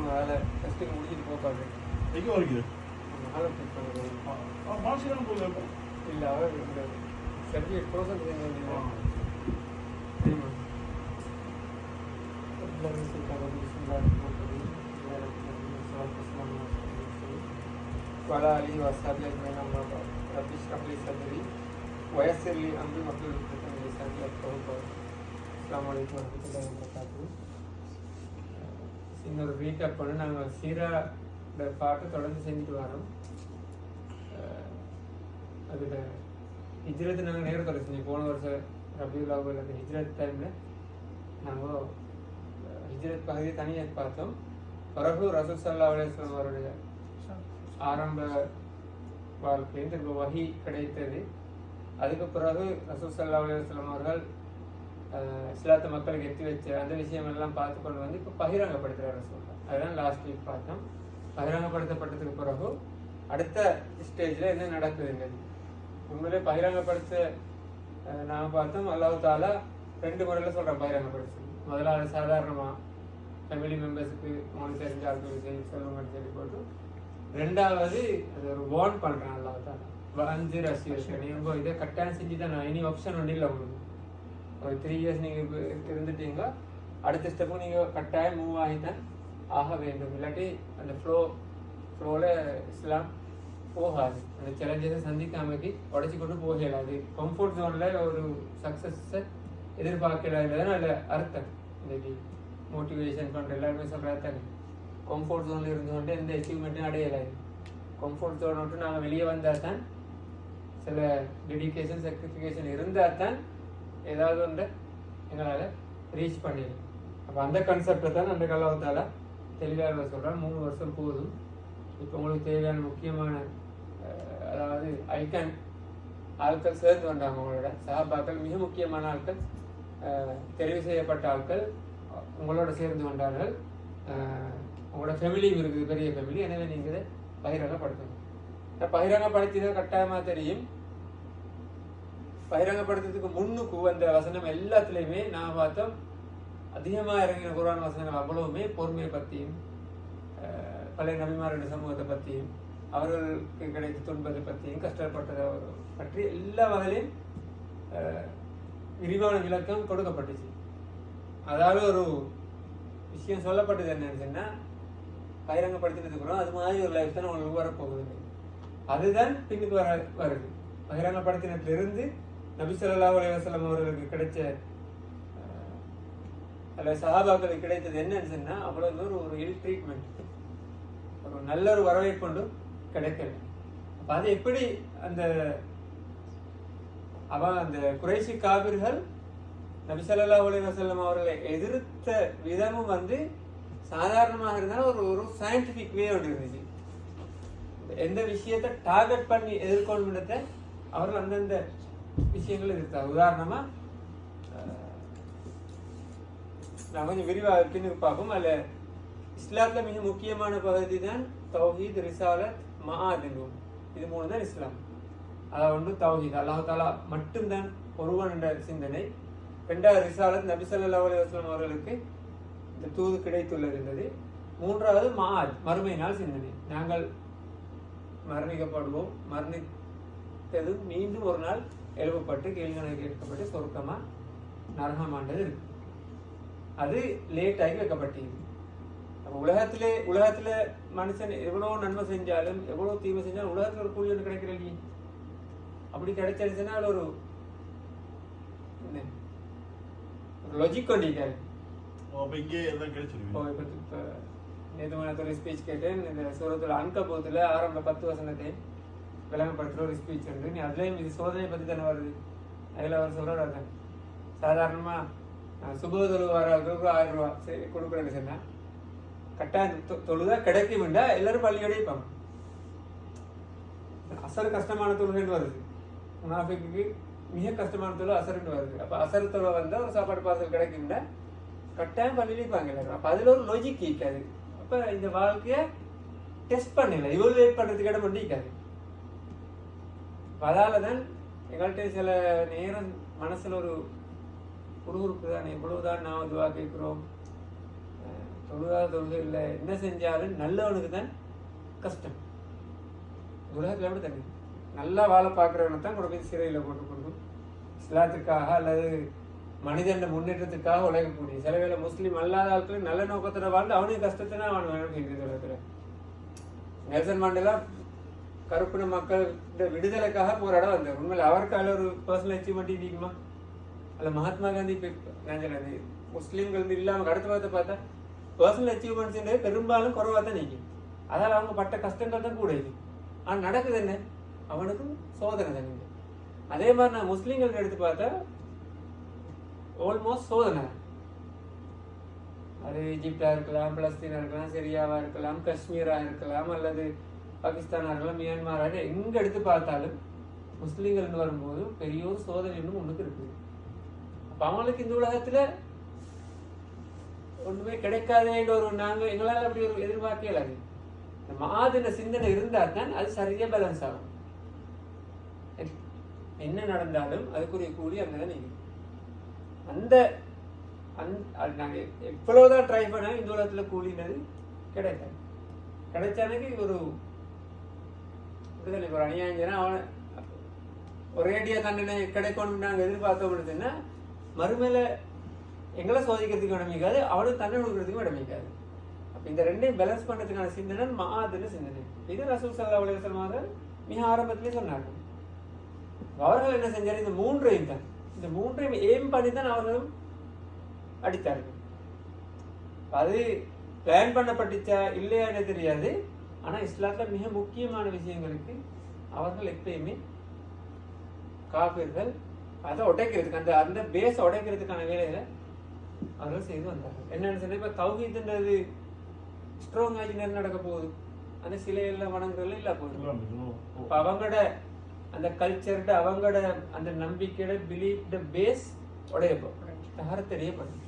வேலை டெஸ்ட்டுக்கு முடிச்சுட்டு போப்பாரு. எங்கே வரைக்குது? நாளை ட்ரீட் பண்ணுறது மாசிலாம் போகுது. அப்போ இல்லை அவர் இந்த சர்டிஃபிகேட் ப்ரோசஸ் தெரியுமா? وعلى آله وأصحابه أجمعين أما بعد رب اشرح لي صدري ويسر لي أمري واحلل عقدة من لساني يفقهوا قولي. السلام عليكم ورحمة الله وبركاته. இன்னொரு ரீகேப் பண்ணி நாங்கள் சீராட பாட்டு தொடர்ந்து செஞ்சுட்டு வரோம். அதில் ஹிஜ்ரத்து நாங்கள் நேரத்தோட செஞ்சோம். போன வருஷம் ரபியுல் அவ்வல் அந்த ஹிஜ்ரத் டைமில் நாங்கள் ஹிஜ்ரத் பகுதியை தனியாக பார்த்தோம். பிறகு ரசூல் ஸல்லல்லாஹு அலைஹி வஸல்லம் அவருடைய ஆரம்ப வாழ்க்கையில் திரும்ப வஹி கிடைத்தது. அதுக்கு பிறகு ரசூல் ஸல்லல்லாஹு அலைஹி வஸல்லம் அவர்கள் இஸ்லாத்தை மக்களுக்கு எத்தி வச்ச அந்த விஷயமெல்லாம் பார்த்து கொண்டு வந்து இப்போ பகிரங்கப்படுத்துகிறார் ரசூலுல்லாஹ். அதுதான் லாஸ்ட் வீக் பார்த்தோம். பகிரங்கப்படுத்தப்பட்டதுக்கு பிறகு அடுத்த ஸ்டேஜில் என்ன நடக்குதுங்கிறது உண்மையிலே பகிரங்கப்படுத்த நாங்கள் பார்த்தோம். அல்லாஹ் தாலா 2 முறையில் சொல்கிறோம் பகிரங்கப்படுத்து. முதலாவது சாதாரணமாக ஃபேமிலி மெம்பர்ஸுக்கு உங்களுக்கு தெரிஞ்ச ஆட்களுக்கு செய்தி சொல்லுங்கன்னு சொல்லி போட்டு, 2வது அது ஒரு வார்ன் பண்ணுறேன். அல்லாஹ் தாலா 5 ரசிகர்கள் நீங்கள் இதை கட்டாயம் செஞ்சு தான் நான் இனி ஆப்ஷன் ஒன்றும் இல்லை. உங்களுக்கு ஒரு 3 இயர்ஸ் நீங்கள் இருந்துட்டீங்க, அடுத்த ஸ்டெப்பும் நீங்கள் கட்டாயம் மூவ் ஆகி தான் ஆக வேண்டும். இல்லாட்டி அந்த ஃப்ளோவில் இஸ்லாம் போகாது. அந்த சேலஞ்சஸை சந்திக்காமக்கு உடச்சி கொண்டு போகல. அது கம்ஃபர்ட் ஜோனில் ஒரு சக்ஸஸை எதிர்பார்க்கல நல்ல அர்த்தம். இன்றைக்கி மோட்டிவேஷன் பண்ணுற எல்லாருமே சொல்கிறது தானே, கம்ஃபர்ட் ஜோனில் இருந்து கொண்டு எந்த அச்சீவ்மெண்ட்டும் அடையலாது. கம்ஃபர்ட் ஜோனை விட்டு நாங்கள் வெளியே வந்தால் தான், சில டெடிக்கேஷன் சர்டிஃபிகேஷன் இருந்தால் தான் ஏதாவது ஒன்று எங்களால் ரீச் பண்ணிடலாம். அப்போ அந்த கான்செப்டை தான் அந்த காலத்தால் தெளிவாக சொல்கிறேன். 3 வருஷம் போதும். இப்போ உங்களுக்கு தேவையான முக்கியமான அதாவது ஐக்கன் ஆட்கள் சேர்த்து வந்தாங்க. உங்களோட சஹாபாக்கள் மிக முக்கியமான ஆட்கள், தெரிவு செய்யப்பட்ட ஆட்கள் உங்களோட சேர்ந்து வந்தார்கள். உங்களோட ஃபேமிலியும் இருக்குது, பெரிய ஃபேமிலி. எனவே நீங்கள் இதை பகிரங்கப்படுத்தணும். பகிரங்கப்படுத்தினால் கட்டாயமாக தெரியும். பகிரங்கப்படுத்துறதுக்கு முன்னுக்கு வந்த வசனம் எல்லாத்துலேயுமே நான் பார்த்தோம், அதிகமாக இறங்கின குர்ஆன் வசனங்கள் அவ்வளவுமே பொறுமையை பற்றியும், பழைய நபிமாருடைய சமூகத்தை பற்றியும், அவர்களுக்கு கிடைத்த துன்பத்தை பற்றியும், கஷ்டப்பட்டதை பற்றி எல்லா வகையிலையும் விரிவான விளக்கம் கொடுக்கப்பட்டுச்சு. அதாவது ஒரு விஷயம் சொல்லப்பட்டது என்னன்னு சொன்னால், பகிரங்கப்படுத்தினதுக்கு அப்புறம் அது மாதிரி ஒரு லைஃப் தான் உங்களுக்கு வரப்போகுது. அதுதான் பின்னுக்கு வருது. பகிரங்கப்படுத்தினத்திலிருந்து நபி ஸல்லல்லாஹு அலைஹி வஸல்லம் அவர்களுக்கு கிடைச்ச அதில் சஹாபாக்களுக்கு கிடைத்தது என்னன்னு சொன்னால், அவ்வளோ ஒரு இல் ட்ரீட்மெண்ட், ஒரு நல்ல ஒரு வரவேற்பு கொண்டு கிடைக்கல. அப்போ அது எப்படி அந்த அந்த குறைஷி காபிர்கள் நபி ஸல்லல்லாஹு அலைஹி வஸல்லம் அவர்களை எதிர்த்த விதமும் சாதாரணமாக இருந்தாலும் ஒரு சயின்டிஃபிக் வே ஒன்று இருந்துச்சு. எந்த விஷயத்தை டார்கெட் பண்ணி எதிர்கொள்ளுன்றத அவர்கள் அந்தந்த விஷயங்கள் எதிர்த்தார். உதாரணமாக நான் கொஞ்சம் விரிவாக பின்னுக்கு பார்ப்போம். அதில் இஸ்லாத்தில் மிக முக்கியமான பகுதி தான் தௌஹீத், ரிசாலத், மஆத். இது 3 தான் இஸ்லாம். அதாவது ஒன்று தௌஹீத், அல்லாஹ் தாலா மட்டும்தான் ஒருவன் என்ற சிந்தனை. 2வது ரிசாலத், நபி ஸல்லல்லாஹு அலைஹி வஸல்லம் அவர்களுக்கு இந்த தூது கிடைத்துள்ளது. 3வது மஆத், மறுமை நாள் சிந்தனை. நாங்கள் மரணிக்கப்படுவோம், மரணித்ததும் மீண்டும் ஒரு நாள் எழுப்பப்பட்டு கேள்வி கேட்கப்பட்டு சொர்க்கமாக நரகமாண்டது இருக்கு. அது லேட் ஆகி வைக்கப்பட்டது. அப்போ உலகத்தில் மனுஷன் எவ்வளோ நன்மை செஞ்சாலும் எவ்வளோ தீமை செஞ்சாலும் உலகத்தில் ஒரு கூலி ஒன்று கிடைக்கிறீங்க. அப்படி கிடைச்சிருச்சுன்னா அதில் ஒரு லாஜிக் கொண்டிருக்காரு. இப்போ நேற்று ஸ்பீச் கேட்டேன். இந்த சூரத்தில் அன்கபூத்தில் ஆரம்ப 10 வசனத்தை விளங்கப்படுத்துகிற ஒரு ஸ்பீச் உண்டு. நீ அதுலேயும் இது சோதனை பற்றி தானே வருது. அதில் அவர் சொல்கிறார், சாதாரணமாக சுபோதொழு வாரர்களுக்கு 1000 ரூபா கொடுக்குறேன்னு சொன்னால் கட்டாயம் தொழுதா கிடைக்கும்டா எல்லாரும் பள்ளியோட இருப்பாங்க. அசர் கஷ்டமான தொழுகைன்னு வருது, முனாஃபிக்கு மிக கஷ்டமான தொழு அசருன்னு வருது. அப்போ அசர் தொழு வந்தால் ஒரு சாப்பாடு பார்சல் கிடைக்கும்டா கட்டாயம் பள்ளியில இருப்பாங்க எல்லாரும். அப்போ அதில் ஒரு லாஜிக் இருக்காது. அப்போ இந்த வாழ்க்கையை டெஸ்ட் பண்ணல, இவல்வேட் பண்ணுறதுக்கு இடம் பண்ணி இருக்காது. அதால தான் எங்கள்கிட்ட சில நேரம் மனசில் ஒரு உருவுறுப்பு தானே, இவ்வளவுதான் நான் துவா கேட்குறோம், தொழுகை இல்லை, என்ன செஞ்சாலும் நல்லவனுக்கு தான் கஷ்டம். உலகத்தில் எப்படி தண்ணி நல்லா வாழ பார்க்குறவனை தான் கூட போய் சிறையில் போட்டுக்கொண்டு இஸ்லாத்துக்காக அல்லது மனிதன் முன்னேற்றத்துக்காக உழைக்கக்கூடிய சில வேளை முஸ்லீம் அல்லாத ஆட்களும் நல்ல நோக்கத்தில் வாழ்ந்து அவனுக்கு கஷ்டத்தினா அவன் வேணும் செய்து உலகத்தில். நெல்சன் மாண்டேலா கருப்பின மக்கள் விடுதலைக்காக போராட வந்தார். உண்மையில் அவருக்கு அதில் ஒரு பர்சனல் அச்சீவ்மெண்ட் இருக்குமா? அல்ல மகாத்மா காந்தி இப்போ முஸ்லீம்கள் இல்லாமல் அடுத்த வாரத்தை பார்த்தா பர்சனல் அச்சீவ்மெண்ட்ஸ் பெரும்பாலும் குறைவாக தான் நிற்கும். அதால் அவங்க பட்ட கஷ்டங்கள் தான் கூட இது. ஆனால் நடக்குது என்ன, அவனுக்கும் சோதனை தான். அதே மாதிரி நான் முஸ்லீம்கள் எடுத்து பார்த்தா ஆல்மோஸ்ட் சோதனை. அது ஈஜிப்டா இருக்கலாம், பலஸ்தீனா இருக்கலாம், சிரியாவா இருக்கலாம், காஷ்மீரா இருக்கலாம், அல்லது பாகிஸ்தானா இருக்கலாம், மியான்மாரா, எங்க எடுத்து பார்த்தாலும் முஸ்லீம்கள் வரும்போது பெரிய ஒரு சோதனை இன்னும் ஒண்ணுக்கு இருக்குது. அப்ப அவங்களுக்கு இந்த உலகத்துல ஒண்ணுமே கிடைக்காதேன்ற ஒரு நாங்க எங்களால் அப்படி ஒரு எதிர்பார்க்கல. அது மாதின சிந்தனை இருந்தா தான் அது சரியா பேலன்ஸ் ஆகும். என்ன நடந்தாலும் அதுக்குரிய கூலி அங்கதான் நீங்க அந்த நாங்கள் எவ்வளவுதான் ட்ரை பண்ண இந்த உலகத்துல கூலினது கிடைக்காது. கிடைச்சானுக்கு ஒரு விடுதலை ஒரு அநியாயம் அவனை ஒரேடியா தண்டனை கிடைக்கணும் நாங்கள் எதிர்பார்த்தோம்னா மறுமையில எங்களை சோதிக்கிறதுக்கு இடமிக்காது, அவனுக்கு தண்டனை கொடுக்கறதுக்கும் இடமிக்காது. அப்ப இந்த ரெண்டையும் பேலன்ஸ் பண்றதுக்கான சிந்தனை மாதுன்னு சிந்தனை. இது ரசூல் ஸல்லல்லாஹு அலைஹி வஸல்லம் மிக ஆரம்பத்திலே சொன்னார்கள். அவர்கள் என்ன செஞ்சாரு, இந்த மூன்றையும் தான் இந்த மூன்றையும் ஏம் பண்ணி தான் அவர்களும் அடித்தார்கள். அது பிளான் பண்ணப்பட்டுச்சா இல்லையானே தெரியாது. ஆனா இஸ்லாத்துல மிக முக்கியமான விஷயங்களுக்கு அவர்கள் எப்பயுமே காபிர்கள் அதை உடைக்கிறதுக்கு அந்த அந்த பேஸை உடைக்கிறதுக்கான வேலையில அவர்கள் செய்து வந்தார்கள். என்னன்னு சொன்னா இப்ப தௌஹீத்ன்றது ஸ்ட்ராங் ஆகி நடக்க போகுது, அந்த சிலையெல்லாம் வணங்குறதுல இல்ல போகுது. அவங்களோட அந்த கல்ச்சர்ட அவங்களோட அந்த நம்பிக்கையோட பிலீஃப் பேஸ் உடையப்போ தகரத்தெரியப்படும்.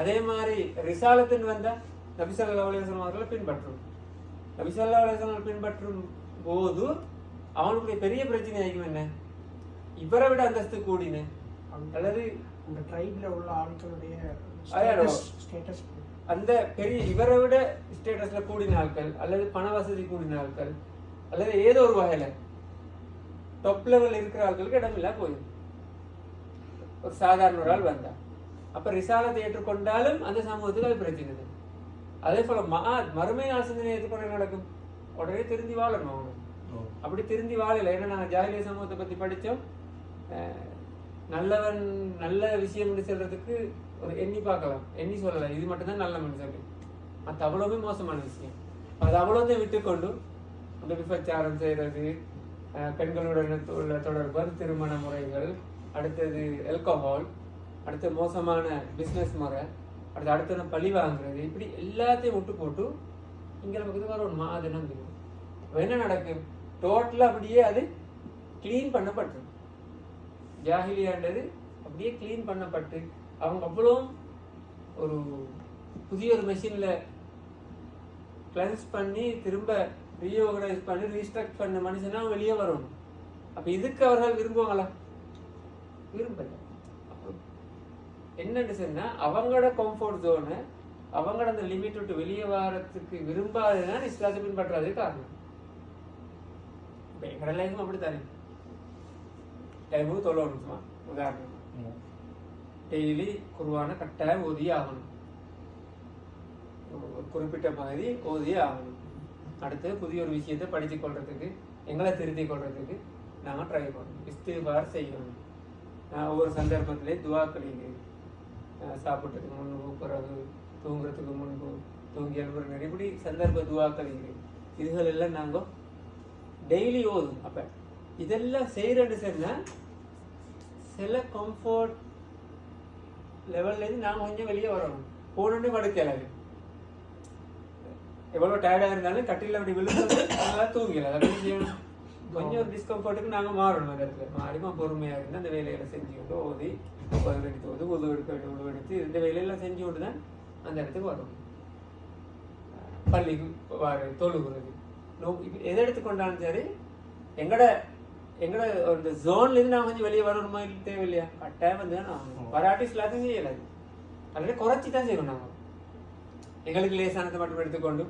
அதே மாதிரி ரிசாலத்தின் வந்தா நபி ஸல்லல்லாஹு அலைஹி வஸல்லம் அவர்களை பின்பற்றும். நபி ஸல்லல்லாஹு அலைஹி வஸல்லம் பின்பற்றும் போது அவனுடைய பெரிய பிரச்சனை ஆகிக்கும் என்ன, இவரை விட அந்தஸ்து கூடின அல்லது அந்த ட்ரைப்ல உள்ள ஆட்களுடைய அந்த பெரிய இவரை விட ஸ்டேட்டஸ்ல கூடின ஆட்கள் அல்லது பண வசதி கூடின ஆட்கள் அல்லது ஏதோ ஒரு வகையில டாப் லெவல் இருக்கிற ஆட்களுக்கு இடமில்லா போயிடும். ஒரு சாதாரண ஒரு ஆள் வந்தா அப்ப ரிசாலத்தை ஏற்றுக்கொண்டாலும் அந்த சமூகத்துக்கு அது பிரச்சனை தான். அதே போல மறுமை நாள் சிந்தனை ஏற்றுக்கொண்டு நடக்கும், உடனே திருந்தி வாழணும் அவங்க. அப்படி திருந்தி வாழல. ஏன்னா நாங்கள் ஜாகிலிய சமூகத்தை பத்தி படித்தோம். நல்லவன் நல்ல விஷயம் சொல்றதுக்கு ஒரு எண்ணி பார்க்கலாம், எண்ணி சொல்லலாம் இது மட்டும்தான் நல்ல மனுஷன், மற்ற அவ்வளவுமே மோசமான விஷயம். அது அவ்வளோதான் விட்டுக்கொண்டு அந்த விபச்சாரம் செய்யறது, பெண்களுடன் உள்ள தொடர்பு, திருமண முறைகள், அடுத்தது ஆல்கஹால், அடுத்து மோசமான பிஸ்னஸ் முறை, அடுத்த பழி வாங்குறது, இப்படி எல்லாத்தையும் விட்டு போட்டு இங்கே நமக்கு வர ஒரு மாதினம் தெரியும். என்ன நடக்கும், டோட்டலாக அப்படியே அது கிளீன் பண்ணப்பட்டு ஜாஹிலியான்றது அப்படியே கிளீன் பண்ணப்பட்டு அவங்க அவ்வளோ ஒரு புதிய ஒரு மெஷினில் கிளென்ஸ் பண்ணி திரும்ப ரீஆர்கனைஸ் பண்ணி ரீஸ்ட்ரக்ட் பண்ண மனுஷனா வெளியே வரணும். அப்போ இதுக்கு அவர்கள் விரும்புவாங்களா? விரும்பல. என்னன்னு சொன்னா அவங்களோட கம்ஃபர்ட் ஜோனு அவங்களோட அந்த லிமிட் விட்டு வெளியே வரத்துக்கு விரும்பாததுதான் இஸ்லாத்தை பின்பற்றாதே காரணம். இப்போ எங்களோட லைஃப் அப்படித்தானே, டைமுக்கு தொழணுமா, உதாரணம் டெய்லி குர்ஆனை கட்டாயம் ஓதியே ஆகணும், ஒரு குறிப்பிட்ட பகுதி ஓதியே ஆகணும். அடுத்து புதிய ஒரு விஷயத்தை படித்து கொள்றதுக்கு எங்களை திருத்தி கொள்றதுக்கு நாங்கள் ட்ரை பண்ணணும், இஸ்திக்பார் செய்யணும். ஒவ்வொரு சந்தர்ப்பத்திலே துவா கழிங்க, சாப்பிட்றதுக்கு முன்பு, பிறகு தூங்குறதுக்கு முன்பு, தூங்கி எழுப்புற இப்படி சந்தர்ப்ப துவா கழிங்க, இதுகள் எல்லாம் நாங்கள் டெய்லி ஓதும். அப்போ இதெல்லாம் செய்யறேன்னு சொன்னால் சில கம்ஃபர்ட் லெவல்லேருந்து நாங்கள் கொஞ்சம் வெளியே வரணும். போனோடனே படுக்கலாது, எவ்வளோ டயர்டாக இருந்தாலும் கட்டில அப்படி விழுந்து அதனால தூங்கல. அப்படி செய்யணும். கொஞ்சம் ஒரு டிஸ்கம்ஃபர்ட்டுக்கு நாங்கள் மாறணும். அந்த இடத்துல மாறிமா பொறுமையாக இருந்து அந்த வேலையெல்லாம் செஞ்சுக்கிட்டு ஓதி எடுத்து ஓது உதவு எடுக்க வேண்டிய உதவு எடுத்து இந்த வேலையெல்லாம் செஞ்சு விட்டு தான் அந்த இடத்துக்கு வரணும். பள்ளிக்கு வர தொழுகிறது எதை எடுத்துக்கொண்டாலும் சரி எங்களோட அந்த ஜோன்லேருந்து நான் கொஞ்சம் வெளியே வரணுமா இல்லை தேவையில்லையா? கட்டாயம் வந்து தான் ஆகணும். வராட்டி எல்லாத்தையும் செய்யலாது, அல்லது குறைச்சி தான் செய்யணும். நாங்கள் எங்களுக்கு லேசானதை மட்டும் எடுத்துக்கொண்டு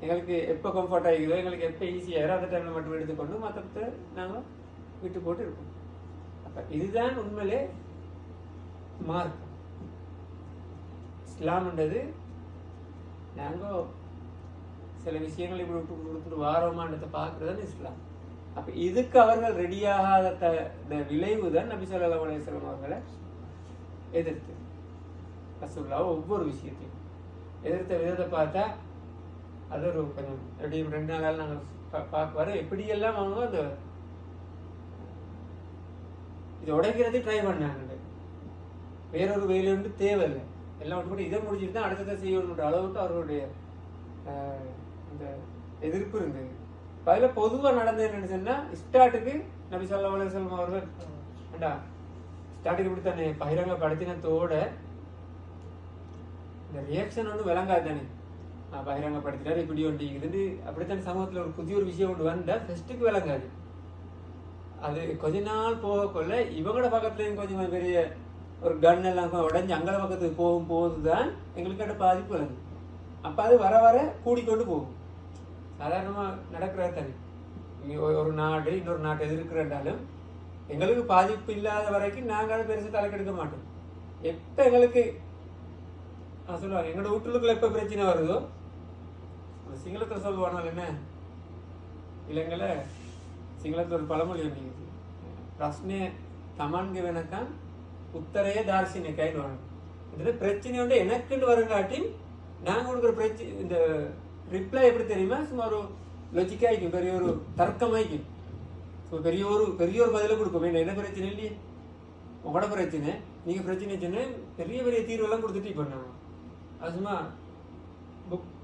எங்களுக்கு எப்போ கம்ஃபர்ட் ஆகிக்குதோ எங்களுக்கு எப்போ ஈஸியாக அந்த டைமில் மட்டும் எடுத்துக்கொண்டு மற்றத்தை நாங்கள் விட்டு போட்டு இருப்போம். அப்போ இதுதான் உண்மையிலே மார்க். இஸ்லாம்ன்றது நாங்கள் சில விஷயங்கள் இப்படி விட்டு கொடுத்துட்டு வாரோமான்றதை பார்க்குறது இஸ்லாம். அப்போ இதுக்கு அவர்கள் ரெடியாகாத விளைவு தான் நபி ஸல்லல்லாஹு அலைஹி வஸல்லம் அவர்களை எதிர்த்து ரசூலுல்லாஹ் ஒவ்வொரு விஷயத்தையும் எதிர்த்த விதத்தை பார்த்தா அது ஒரு கொஞ்சம் எப்படி 2 நாளால் நாங்கள் பார்க்க வர எப்படியெல்லாம் அவங்க அந்த இதை உடைக்கிறது ட்ரை பண்ணாங்க. வேறொரு வேலை ஒன்று தேவையில்லை, எல்லாம் விட்டு கூட இதை முடிச்சுட்டு தான் அடுத்ததை செய்யணுன்ற அளவுக்கு அவர்களுடைய இந்த எதிர்ப்பு இருந்தது. அதில் பொதுவாக நடந்தது என்னன்னு சொன்னால், ஸ்டார்ட்டுக்கு நபி ஸல்லல்லாஹு அலைஹி வஸல்லம் அவர்கள் ஏண்டா ஸ்டார்ட்டுக்கு இப்படி தானே பகிரங்க படுத்தினத்தோட இந்த ரியாக்ஷன் ஒன்று விளங்காது தானே. பகிரங்கப்படுத்தினார் இப்படி ஒன்று இதுன்னு அப்படித்தான் சமூகத்தில் ஒரு புதிய ஒரு விஷயம் ஒன்று வந்தால் ஃபர்ஸ்ட்டுக்கு விளங்காது. அது கொஞ்ச நாள் போகக்குள்ள இவங்களோட பக்கத்துலேயும் கொஞ்சம் பெரிய ஒரு கன் எல்லாம் உடஞ்சி அங்கே பக்கத்துக்கு போகும்போது தான் எங்களுக்கு அந்த பாதிப்பு விளங்கு. அப்போ அது வர வர கூடிக்கொண்டு போகும். சாதாரணமாக நடக்கிறது தானே. ஒரு நாடு இன்னொரு நாட்டை எதிர்க்கிறண்டாலும் எங்களுக்கு பாதிப்பு இல்லாத வரைக்கும் நாங்கள் அதை பெருசு தலைக்கெடுக்க மாட்டோம். எப்போ எங்களுக்கு சொல்லுவாங்க எங்களோட வீட்டுக்குள்ள எப்போ பிரச்சனை வருதோ, சிங்களத்தில் சொல்லுவாங்க என்ன, இலங்கையில் சிங்களத்தில் ஒரு பழமொழி ஒன்று, பிரச்சனை தமான்கு வேணக்கான் உத்தரையே தார்சினை கைன்னு வாங்க. இதில் பிரச்சனை வந்து எனக்குன்னு வருங்காட்டி நாங்கள் கொடுக்குற பிரச்சனை இந்த ரிப்ளை எப்படி தெரியுமா, சும்மா ஒரு லொஜிக்காய்க்கும், பெரிய ஒரு தர்க்கமாய்க்கும், பெரிய ஒரு பதிலை கொடுப்போம். என்ன பிரச்சனை இல்லையே, உங்களோட பிரச்சனை நீங்கள் பிரச்சனை சொன்ன பெரிய பெரிய தீர்வெல்லாம் கொடுத்துட்டு பண்ணாங்க. அது சும்மா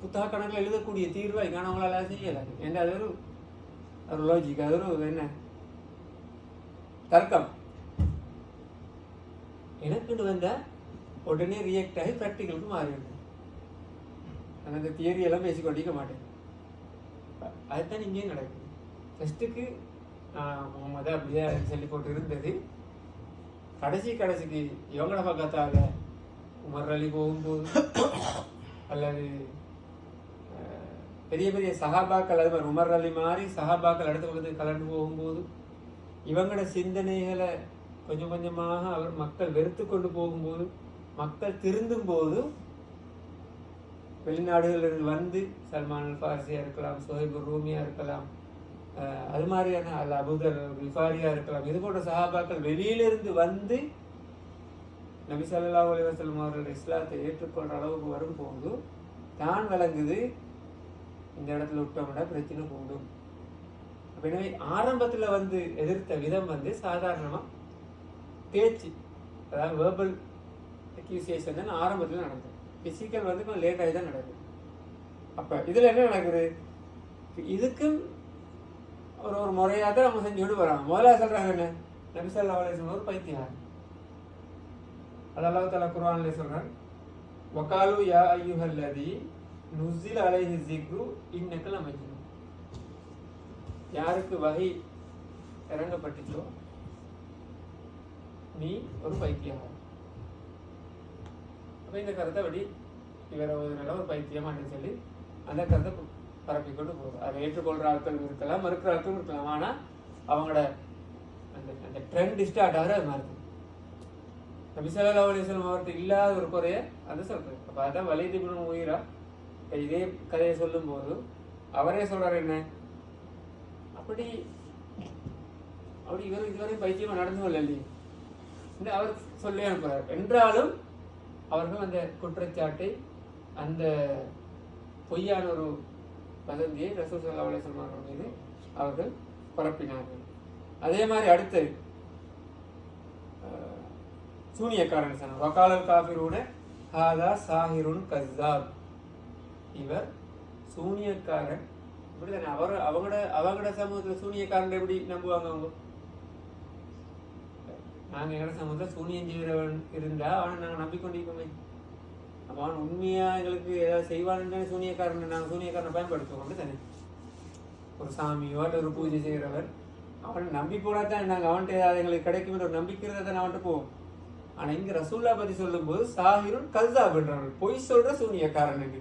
புத்தக கணக்கில் எழுதக்கூடிய தீர்வை காணவங்களால செய்யலை. ஏன்னா அது ஒரு லாஜிக், அது ஒரு என்ன தர்க்கம். எனக்குன்னு வந்தால் உடனே ரியாக்ட் ஆகி ப்ராக்டிக்கலுக்கு மாறிடுது. நான் அந்த தியரியெல்லாம் பேசிக்கொண்டிருக்க மாட்டேன். அதுதான் இங்கேயும் நடக்குது. ஃபஸ்ட்டுக்கு முகமது அப்படியே சொல்லி போட்டு இருந்தது. கடைசிக்கு இவங்கள பக்கத்தால் உமர் அலி போகும்போது அல்லது பெரிய பெரிய சஹாபாக்கள், அது மாதிரி உமர் அலி மாதிரி சஹாபாக்கள் அடுத்த பக்கத்துக்கு கலந்து போகும்போது இவங்களோட சிந்தனைகளை கொஞ்சம் கொஞ்சமாக அவர் மக்கள் வெறுத்து கொண்டு போகும்போது, மக்கள் திருந்தும் போது வெளிநாடுகளில் வந்து சல்மான் அல் ஃபாரிசியா இருக்கலாம், சுஹைப் ரூமியா இருக்கலாம், அது மாதிரியான அல் அபூதர் கிஃபாரியா இருக்கலாம், இது போன்ற சஹாபாக்கள் வெளியிலிருந்து வந்து நபி ஸல்லல்லாஹு அலைஹி வஸல்லம் அவர்கள் இஸ்லாத்தை ஏற்றுக்கொள்கிற அளவுக்கு வரும்போது தான் விளங்குது இந்த இடத்துல விட்டோம்னா பிரச்சனை கூடும். எனவே ஆரம்பத்தில் வந்து எதிர்த்த விதம் வந்து சாதாரணமாக பேச்சு, அதாவது வேர்பல் அக்யூசியேஷன் தான் ஆரம்பத்தில் நடந்தது. பிசிக்கல் வந்து கொஞ்சம் லேட்டாகி தான் நடக்குது. அப்போ இதில் என்ன நடக்குது, இதுக்கும் ஒரு முறையாக தான் நம்ம செஞ்சுக்கிட்டு வராங்க. முதல்ல சொல்கிறாங்க என்ன, நபி ஸல்லல்லாஹு அலைஹி வஸல்லம் ஒரு பைத்தியம். அது அல்லாஹ் தஆலா குர்ஆன்ல சொல்றார், வகாலு யா அய்யுஹல்லதி நுஸில அலைஹி ஸிக்ரு இன்னக லமஜ்னூன். யாருக்கு வஹி இறங்கப்பட்டுச்சோ நீ ஒரு பைத்தியம். அப்போ இந்த கருத்தை படி இவரை ஒரு பைத்தியமான்னு சொல்லி அந்த கருத்தை பரப்பிக்கொண்டு போகுது. அதை ஏற்றுக்கொள்கிற ஆட்கள் இருக்கலாம், மறுக்கிற ஆட்கள் இருக்கலாம். ஆனால் அவங்களோட அந்த ட்ரெண்ட் ஸ்டார்ட் ஆகிற அது மாதிரி நபி ஸல்லல்லாஹு அலைஹி வஸல்லம் அவர்கிட்ட இல்லாத ஒரு குறைய அதை சொல்றாரு. அப்போ அதான் வலீத் இப்னு முகீரா இதே கதையை சொல்லும் போது அவரே சொல்றாரு என்ன, அப்படி இவர் இதுவரை பைத்தியமா நடந்து கொள்ளலையே இந்த அவர் சொல்லி அனுப்புறார். என்றாலும் அவர்கள் அந்த குற்றச்சாட்டை, அந்த பொய்யான ஒரு வதந்தியை ரசூல் ஸல்லல்லாஹு அலைஹி வஸல்லம் அவர்கள் மீது அவர்கள் பரப்பினார்கள். அதே மாதிரி அடுத்து சூனியக்காரன் சொன்னார், வகாலல் காஃபிரூன ஹாதா சாஹிருன் கஸ்ஸாப். இவர் சூனியக்காரன். இப்படிதானே அவங்களோட சமூகத்தில் சூனியக்காரன் எப்படி நம்புவாங்க அவங்க? நாங்கள் எங்களோட சமூகத்தில் சூனியம் செய்கிறவன் இருந்தா அவனை நாங்கள் நம்பிக்கொண்டிருப்போமே. அப்போ அவன் உண்மையா எங்களுக்கு ஏதாவது செய்வான்னு சூனியக்காரன் நாங்கள் சூனியக்காரனை பயன்படுத்துவோம். அப்படி தானே ஒரு சாமியோ அல்ல ஒரு பூஜை செய்கிறவர் அவனை நம்பி போனால் தான் நாங்கள் அவன்கிட்ட ஏதாவது எங்களுக்கு கிடைக்கும் ஒரு நம்பிக்கிறத தானே அவன்கிட்ட போவோம். ஆனால் இங்கே ரசூல்லா பற்றி சொல்லும்போது சாஹிருன் கஸ்ஸாப் பண்றாங்க, பொய் சொல்ற சூனியக்காரனுக்கு.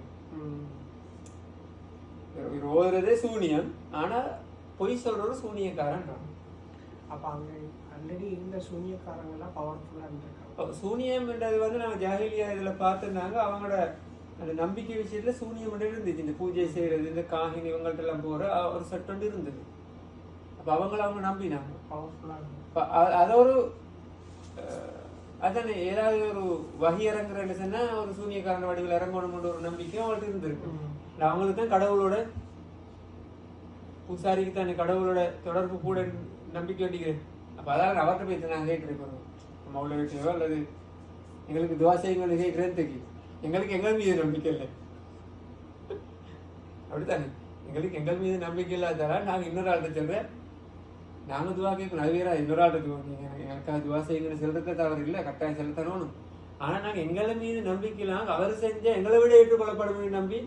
இவர் ஓதுறதே சூனியம், ஆனா பொய் சொல்றது சூனியக்காரன். அப்போ அங்கே ஆல்ரெடி இருந்த சூனியக்காரங்கெல்லாம் பவர்ஃபுல்லாக இருந்திருக்காங்க. சூனியம்ன்றது வந்து நம்ம ஜாகிலியா இதில் பார்த்துருந்தாங்க. அவங்களோட அந்த நம்பிக்கை விஷயத்துல சூனியம் இருந்துச்சு. இந்த பூஜை செய்யறது, இந்த காகினி இவங்கள்ட்ட எல்லாம் போற ஒரு சட்டம் இருந்தது. அப்போ அவங்க நம்பினாங்க பவர்ஃபுல்லாக இருந்தது. அது ஒரு அதானே ஏதாவது ஒரு வகி இறங்குறன்னு சொன்னா ஒரு சூனியக்காரன் வடிவில் இறங்கணும்னு ஒரு நம்பிக்கை அவங்கள்ட்ட இருந்திருக்கு. அவங்களுக்கு தான் கடவுளோட பூசாரிக்கு தான் கடவுளோட தொடர்பு கூட நம்பிக்கை வேண்டிக்கிறேன். அப்போ அதான் அவர்கிட்ட போய் நான் கேட்கிறேன், மௌலவிட்டையோ அல்லது எங்களுக்கு துவாசைங்களை கேட்கிறேன்னு தெரியும். எங்களுக்கு எங்கள் மீது நம்பிக்கை இல்லை, அப்படித்தானே? எங்களுக்கு எங்கள் மீது நம்பிக்கை இல்லாதால நாங்கள் இன்னொரு ஆள்கிட்ட சொல்றேன், நாங்கள் துவா கேட்கணும். அது வேற இன்னொரு ஆள்கிட்ட நீங்கள் எனக்காக துவா செய்யுங்கன்னு சொல்றதுல தவறு இல்லை, கட்டாயம் செலுத்தணும். ஆனால் நாங்கள் எங்களை மீது நம்பிக்கை இல்லாமல் அவர் செஞ்ச எங்களை விட ஏற்றுக்கொள்ளப்படும் நம்பி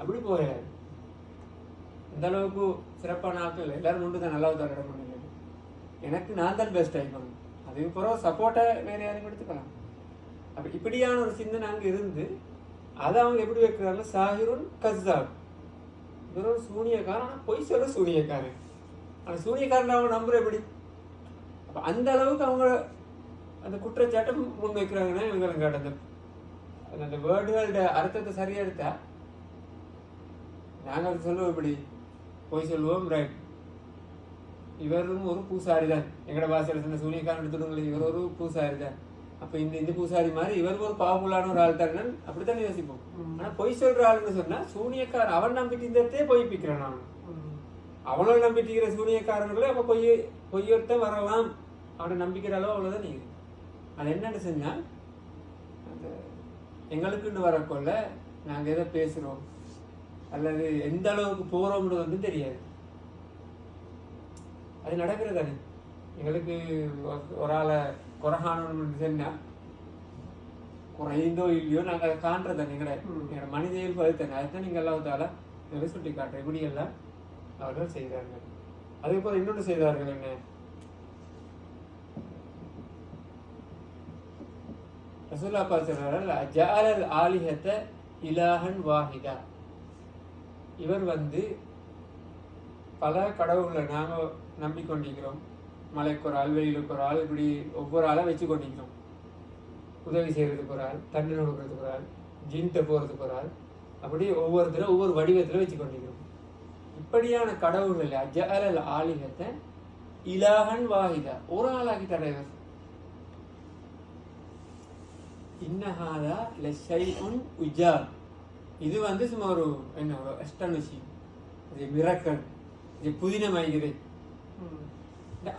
அப்படி போயிடாது. இந்த அளவுக்கு சிறப்பான ஆட்கள் எல்லாரும் உண்டு தான். நல்லா தர முடியாது, எனக்கு நான் தான் பெஸ்ட் ஆகிக்கணும். அதுக்கப்புறம் சப்போர்ட்டை வேற யாரையும் எடுத்துக்கலாம். அப்போ இப்படியான ஒரு சிந்தனை அங்கே இருந்து அதை அவங்க எப்படி வைக்கிறாங்க, சாஹிருன் கஸ்ஸாப், இவர் ஒரு சூனியக்காரன், ஆனால் பொய் சொல்ல சூனியக்காரன். ஆனால் சூனியக்காரன் அவங்க நம்புற எப்படி? அப்போ அந்த அளவுக்கு அவங்க அந்த குற்றச்சாட்டை முன் வைக்கிறாங்கன்னா இவங்களுக்கு அந்த அந்த வேர்டுகளோட அர்த்தத்தை சரியா எடுத்தா நாங்கள் சொல்லுவோம் இப்படி போய் சொல்லுவோம், ரைட் இவரும் ஒரு பூசாரி தான். எங்கட பாசையில் சொன்ன சூனியக்காரன் எடுத்துடுங்களே, இவர் ஒரு பூசாரி தான். அப்போ இந்த பூசாரி மாதிரி இவர் ஒரு பவர்ஃபுல்லான ஒரு ஆள் தான், அப்படித்தானே யோசிப்போம். ஆனால் பொய் சொல்ற ஆளுன்னு சொன்னா சூனியக்காரன் அவன் நம்பிட்டு இருந்ததே பொய்ப்பிக்கிறான். அவனோட நம்பிட்டுக்கிற சூனியக்காரர்களே அப்போ பொய்யொத்த வரலாம் அவனை நம்பிக்கிற அளவு அவ்வளோதான் நீங்க. அது என்னன்னு சொன்னா அந்த எங்களுக்குன்னு வரக்கொள்ள நாங்கள் எதை பேசுகிறோம் அல்லது எந்த அளவுக்கு போகிறோம்ன்றது வந்து தெரியாது. அது நடக்கிறதானே. எங்களுக்கு ஒரு ஆளை குறைகாணணும்னு சொன்னால் குறைந்தோ இல்லையோ நாங்கள் அதை காண்றதானே. எங்களோட மனித இயல்பு அதுதானே. அதுதான் நீங்கள் எல்லாத்தால எங்களை சுட்டி காட்டுற இப்படியெல்லாம் அவர்கள் செய்தார்கள். அதே போல் இன்னொன்று செய்தார்கள் என்ன, ரசூலுல்லாஹ் சொல்றார்கள், ஜஅலல் ஆலிஹத இலாஹன் வாஹிதா. இவர் வந்து பல கடவுளை நாங்கள் நம்பிக்கொண்டிருக்கிறோம். மலைக்கு ஒரு ஆள், வெயிலுக்கு ஒரு ஆள், இப்படி ஒவ்வொரு ஆளை வச்சு கொண்டிருக்கிறோம். உதவி செய்யறதுக்கு ஒரு ஆள், தண்ணி கொடுக்கறதுக்கு ஒரு ஆள், ஜின்ட்ட போகிறதுக்கு ஒரு ஆள், அப்படி ஒவ்வொருத்தரும் ஒவ்வொரு வடிவத்தில் வச்சு கொண்டிருக்கிறோம். இப்படியான கடவுள்கள் ஜஅலல் ஆலிஹத இலாஹன் வாஹிதா, ஒரு ஆளாக்கி தரையவர். இன்னஹாதா லஷைஉன் உஜாப். இது வந்து சும்மா ஒரு என்ன ஒரு அஸ்டானிஷிங், இது மிரக்கல், இது புதினமாகிறது.